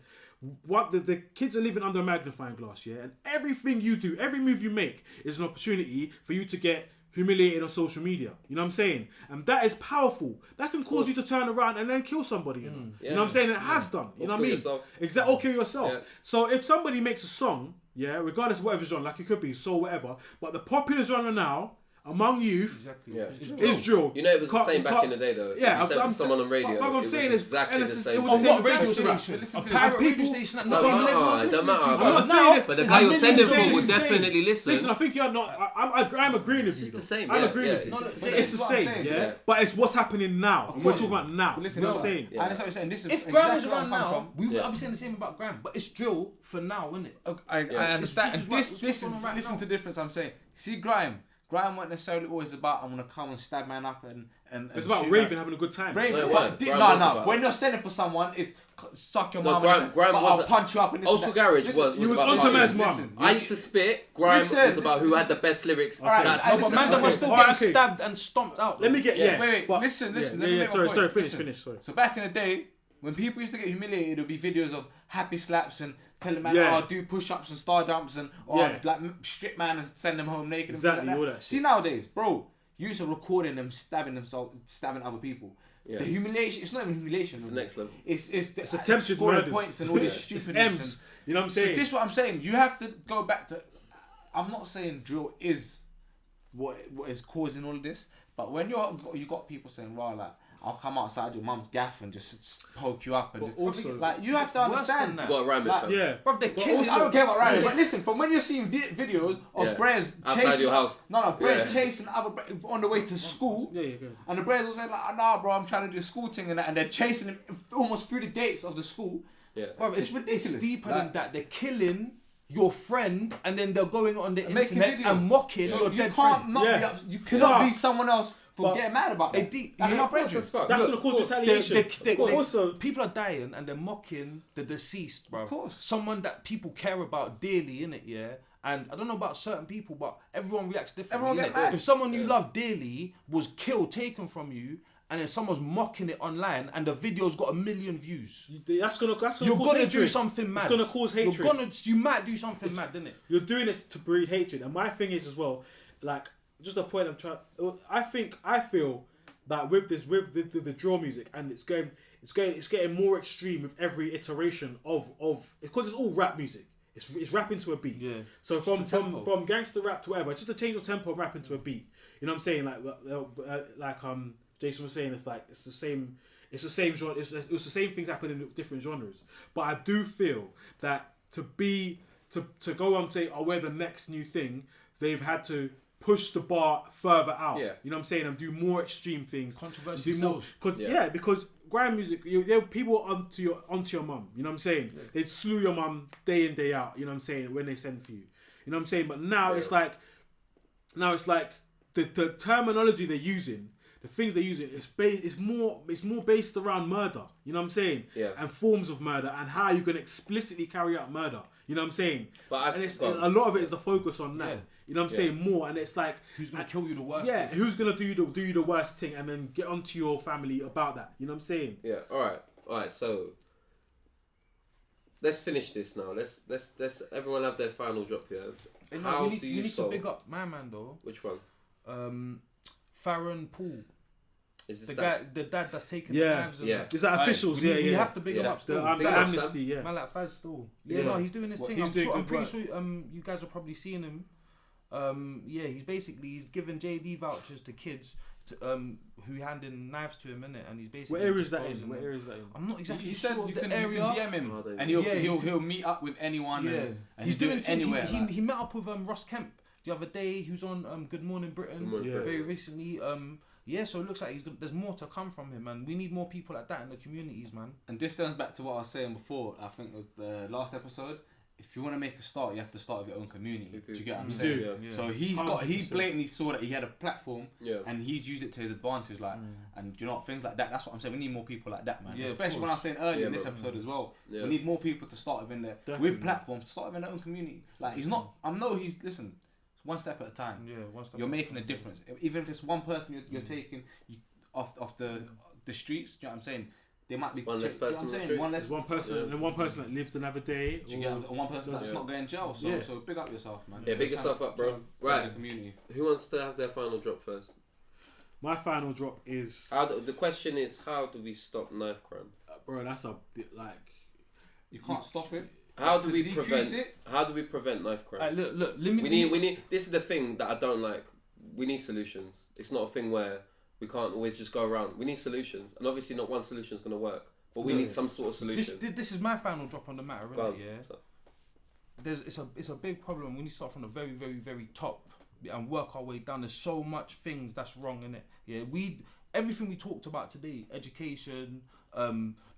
What the kids are living under a magnifying glass, yeah. And everything you do, every move you make, is an opportunity for you to get humiliated on social media. You know what I'm saying? And that is powerful. That can cause you to turn around and then kill somebody. You know, you know what I'm saying? It has done. You Or know what I kill mean? yourself. Exactly. Or kill yourself. Yeah. So if somebody makes a song, yeah, regardless of whatever genre, like it could be soul, whatever, but the popular genre now among youth Exactly. Yeah. is drill. You know, it was the Can't- same back can't- in the day, though. Yeah, If you said I'm for someone on radio, but what I'm it saying was is, exactly and the it's- same. it was On the what same radio message. station? Listen A to pirate this. radio People- station that No, not even it everyone's don't listening matter, to. bro. I'm not But saying now, this, But the there's guy you're millions sending of for saying would it's the same. definitely listen. Listen, I think you're not. I'm agreeing with you. It's the though. same, I'm yeah, agreeing yeah, with you. it's just the It's same. the That's what I'm same, saying, yeah. yeah. But it's what's happening now, and we're talking about now. But listen, You know what I'm listen, saying? Yeah. and that's what I'm saying. This is if Graham was exactly where around I'm coming now, we would Yeah. I'll be saying the same about Graham. But it's drill for now, isn't it? I understand. This is And what- this, what's listen, going on right listen now. to the difference I'm saying. See, Grime weren't necessarily always about I'm gonna come and stab man up and It's about shoot raving, man. having a good time. Raving, No, it but weren't. di- Grime no, was no. about- When you're selling for someone, it's suck your No, mum. Grime- and Grime but was I'll a- punch you up and this Ultra and that. Garage Listen, was he was about onto punching. man's mum. listen, I used to spit. Grime Listen, was about who had the best lyrics. Alright, That's listen, No, but listen, man, that okay. was still Alright, getting okay. stabbed and stomped out. Let me get Yeah. Wait, but- listen. Let me yeah, make my sorry, point. sorry, finish, Listen. finish, sorry. So back in the day, when people used to get humiliated, there'd be videos of happy slaps and telling man, Yeah. oh, do push-ups and star jumps and Yeah. like strip man and send them home naked. Exactly, and things all like that See shit. nowadays, bro, you used to recording them stabbing themselves, stabbing other people. Yeah. The humiliation, it's not even humiliation. It's the no next level. It's the attempted scoring murders. points and all this It's stupidness. M's. You know what I'm So saying? this is what I'm saying. You have to go back to. I'm not saying drill is what is causing all of this, but when you got people saying, "Right, like I'll come outside your mum's gaff and just poke you up," and But just, also- like you have to Worse understand than You that. got to rhyme it, Like, fam. Yeah. Bro, they're killing. I don't care about right, but listen, from when you're seeing videos of Yeah. Brez Outside chasing your house. no, Brez Yeah. chasing other on the way to school. Yeah, yeah, good. And the Brez was saying like, nah, bro, I'm trying to do a school thing and that, and they're chasing him almost through the gates of the school. Yeah. Bro, It's ridiculous. It's deeper Like- than that. They're killing your friend and then they're going on the And making internet videos. and mocking So your you dead can't friend. not Yeah. be you cannot be Facts. someone else for But- getting mad about that. They- That's yeah, my Of course, brethren. as fuck. That's Look, gonna cause retaliation. They- Also, people are dying and they're mocking the deceased, bro. Of course. Someone that people care about dearly, innit, yeah? And I don't know about certain people, but everyone reacts differently. Everyone innit? get mad. If someone you love dearly was killed, taken from you, and then someone's mocking it online and the video's got 1 million views. that's gonna You're cause gonna hatred. do something mad. It's gonna cause hatred. You might do something mad, innit? You're doing this to breed hatred, and my thing is as well, like just a point I'm trying. I feel that with the drill music, and it's getting more extreme with every iteration of because it's all rap music. It's rapping to a beat. Yeah. So from Just the tempo. from gangster rap to whatever, it's just a change of tempo, rapping to a beat. You know what I'm saying? Like Jason was saying, it's the same genre. It's the same things happening in different genres. But I do feel that to go on and say, oh, we're the next new thing, they've had to push the bar further out. Yeah. You know what I'm saying? And do more extreme things. Controversy Do more sells. because because grime music, there people onto your mum. You know what I'm saying? They'd slew your mum day in day out. You know what I'm saying? When they send for you. You know what I'm saying? But now it's like the terminology they're using the things they're using, it's more based around murder. You know what I'm saying? Yeah. And forms of murder and how you can explicitly carry out murder. You know what I'm saying? But and a lot of it is the focus on that. Yeah. You know what I'm saying? More, and it's like, Who's gonna kill you the worst? yeah, who's gonna do you the worst thing, and then get onto your family about that. You know what I'm saying? Yeah. All right. So let's finish this now. Let's everyone have their final drop here. And How we need, do we you need solve? to big up my man though. Which one? Farron Paul, Is this the that? dad that's taking Yeah. the knives. And Yeah. Is that officials? We, Yeah, we yeah. have to big him Yeah. up still. The Big up, amnesty, yeah. Man like Faz still. Yeah, Yeah. no, he's doing his What, thing. he's doing I'm good pretty work. sure you guys have probably seen him. Yeah, he's giving JD vouchers to kids who handing knives to him, innit? And he's basically What area is that disposing in? What them. area is that in? I'm not exactly He sure said of you the can area. DM him Oh, and Yeah, he'll meet up with anyone. Yeah, And he's do doing it things. anywhere. like. He met up with Ross Kemp the other day. He was on Good Morning Britain. Good Morning Yeah. Very recently. Yeah, so it looks like there's more to come from him, and we need more people like that in the communities, man. And this turns back to what I was saying before. I think with the last episode. If you want to make a start, you have to start with your own community. You Do do. you get what I'm You saying? do. Yeah. So he 100%. blatantly saw that he had a platform Yeah. and he's used it to his advantage. Like, and you know things like that. That's what I'm saying. We need more people like that, man. Yeah, of Especially when I was saying earlier Yeah, in this bro. episode as well. Yeah. We need more people to start within there Definitely. with platforms to start within their own community. Like he's not. I know he's listen. It's one step at a time. Yeah, one step You're at a making a time. difference. Even if it's one person you're taking off the streets. Do you know what I'm saying? They might be One less you know what person I'm on the saying? street. One less There's one person, Yeah. and one person that lives another day. do you get one person that's Yeah. not going to jail. So Yeah. so big up yourself, man. Yeah, big Try yourself and- up, bro. try and build Right. the community. Who wants to have their final drop first? My final drop is, The question is, how do we stop knife crime? bro. That's a like. You can't stop it. How To do we decrease prevent? it? How do we prevent knife crime? Alright, look. Limit. We need. This is the thing that I don't like. We need solutions. It's not a thing where we can't always just go around. We need solutions, and obviously not one solution is going to work. But we No. need some sort of solution. This is my final drop on the matter, Go on. really. Yeah. So- It's a big problem. We need to start from the very, very, very top and work our way down. There's so much things that's wrong in it. Yeah, everything we talked about today, education,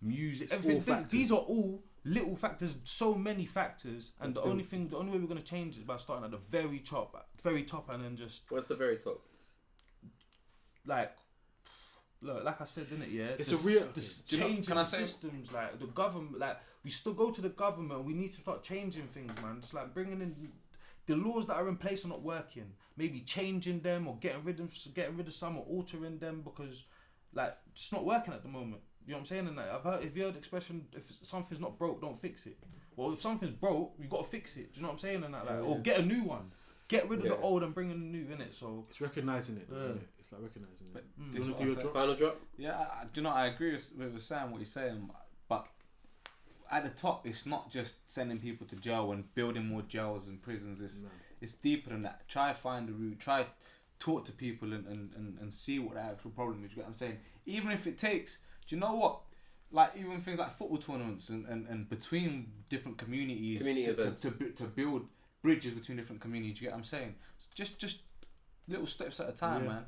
music, It's all everything. factors. These are all little factors. So many factors, and the only way we're gonna change is by starting at the very top, and then just What's the very top? like. Look, like I said, didn't it? Yeah, It's a real- Do you know- changing can I say- systems, like the government. Like we still go to the government. We need to start changing things, man. Just like bringing in the laws that are in place are not working. Maybe changing them or getting rid of some or altering them because like it's not working at the moment. You know what I'm saying? And like, if you heard the expression, if something's not broke, don't fix it. Well, if something's broke, you got to fix it. Do you know what I'm saying? And that, like, or get a new one. Get rid of the Yeah. old and bring in the new in it. So It's recognizing it. Yeah. Innit? It's like recognizing it. But You this wanna is do what your I drop? Final drop? Yeah, do you know, I agree with Sam what he's saying, but at the top, it's not just sending people to jail and building more jails and prisons. No. It's deeper than that. Try find the root. Try talk to people and see what the actual problem is. You get what I'm saying? Even if it takes, do you know what? Like even things like football tournaments and between different communities, Community events. to build bridges between different communities. You get what I'm saying? Just little steps at a time, Yeah. man.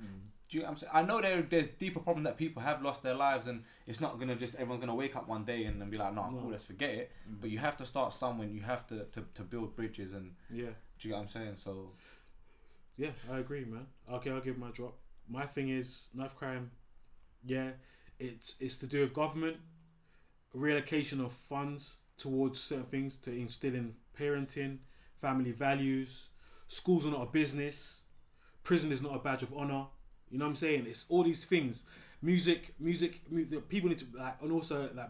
Do you get what I'm saying? I know there's deeper problem that people have lost their lives and it's not gonna just everyone's gonna wake up one day and be like, no, cool, let's forget it. But you have to start somewhere. You have to build bridges and Yeah. do you get what I'm saying? So Yeah, I agree, man. Okay, I'll give my drop. My thing is knife crime. Yeah, it's to do with government, reallocation of funds towards certain things to instill in parenting, family values. Schools are not a business. Prison is not a badge of honor. You know what I'm saying? It's all these things. Music. People need to like, and also like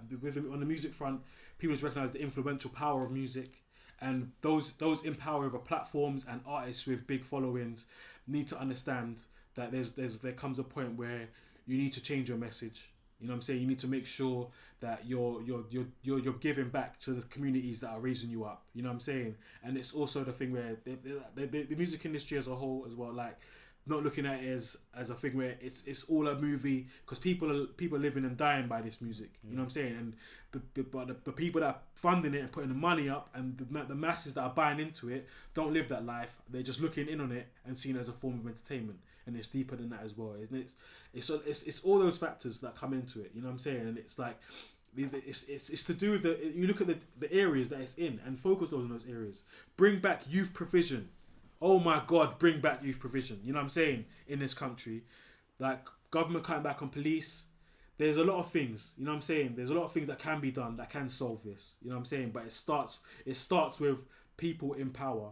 on the music front, people need to recognize the influential power of music. And those in power over platforms and artists with big followings need to understand that there comes a point where you need to change your message. You know what I'm saying? You need to make sure that you're giving back to the communities that are raising you up. You know what I'm saying? And it's also the thing where the music industry as a whole as well, like not looking at it as a thing where it's all a movie because people are living and dying by this music. You know what I'm saying? And but the people that are funding it and putting the money up and the masses that are buying into it don't live that life. They're just looking in on it and seeing it as a form of entertainment. And it's deeper than that as well. And it's all those factors that come into it. You know what I'm saying? And it's like it's to do with you look at the areas that it's in and focus on those areas. Bring back youth provision. Oh my God, bring back youth provision. You know what I'm saying? In this country, like government cutting back on police. There's a lot of things, you know what I'm saying? There's a lot of things that can be done that can solve this, you know what I'm saying? But it starts with people in power,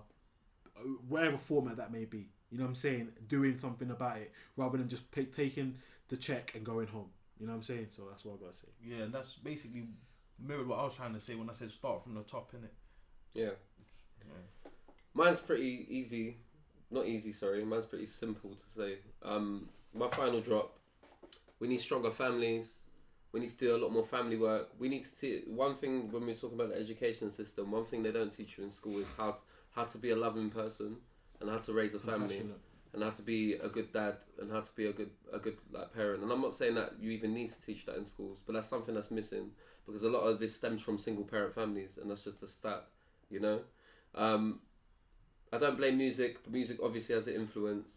whatever format that may be, you know what I'm saying? Doing something about it rather than just taking the check and going home, you know what I'm saying? So that's what I gotta say. Yeah, and that's basically mirrored what I was trying to say when I said start from the top, innit? Yeah. Mine's pretty easy. Not easy, sorry. Mine's pretty simple to say. My final drop. We need stronger families. We need to do a lot more family work. We need to see one thing when we're talking about the education system. One thing they don't teach you in school is how to be a loving person and how to raise a family and how to be a good dad and how to be a good like parent. And I'm not saying that you even need to teach that in schools, but that's something that's missing because a lot of this stems from single parent families, and that's just a stat, you know. I don't blame music, but music obviously has an influence.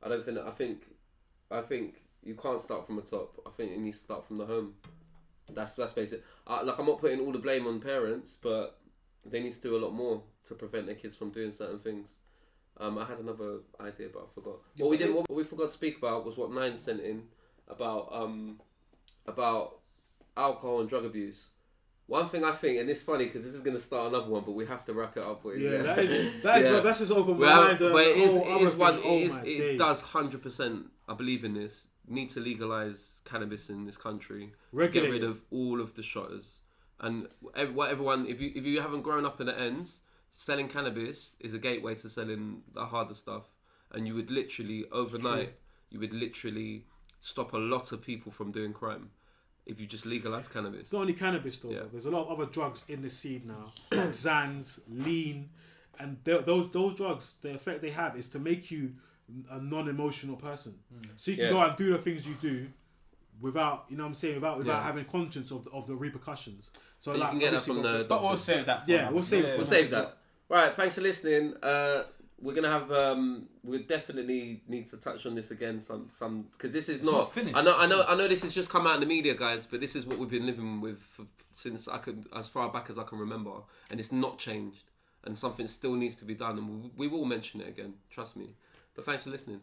I think you can't start from the top. I think you need to start from the home. That's basic. I'm not putting all the blame on parents, but they need to do a lot more to prevent their kids from doing certain things. I had another idea, but I forgot. What we forgot to speak about was what Nine sent in about alcohol and drug abuse. One thing I think, and it's funny because this is going to start another one, but we have to wrap it up. Boys. Yeah, that's just open my mind. But it it does 100%. I believe in this. Need to legalize cannabis in this country. Regulate. To get rid of all of the shotters and everyone. If you haven't grown up in the ends, selling cannabis is a gateway to selling the harder stuff, and you would literally overnight, you would literally stop a lot of people from doing crime. If you just legalise cannabis. It's not only cannabis though. Yeah. There's a lot of other drugs in the seed now. Like Xans, lean, and those drugs, the effect they have is to make you a non-emotional person. So you can go out and do the things you do without, you know what I'm saying, without having conscience of the repercussions. So and like, you can get that from the. But we'll save that. We'll save that. Right, thanks for listening. We're gonna have we definitely need to touch on this again some because this is not finished. I know this has just come out in the media, guys, but this is what we've been living with since as far back as I can remember, and it's not changed, and something still needs to be done, and we will mention it again, trust me. But thanks for listening.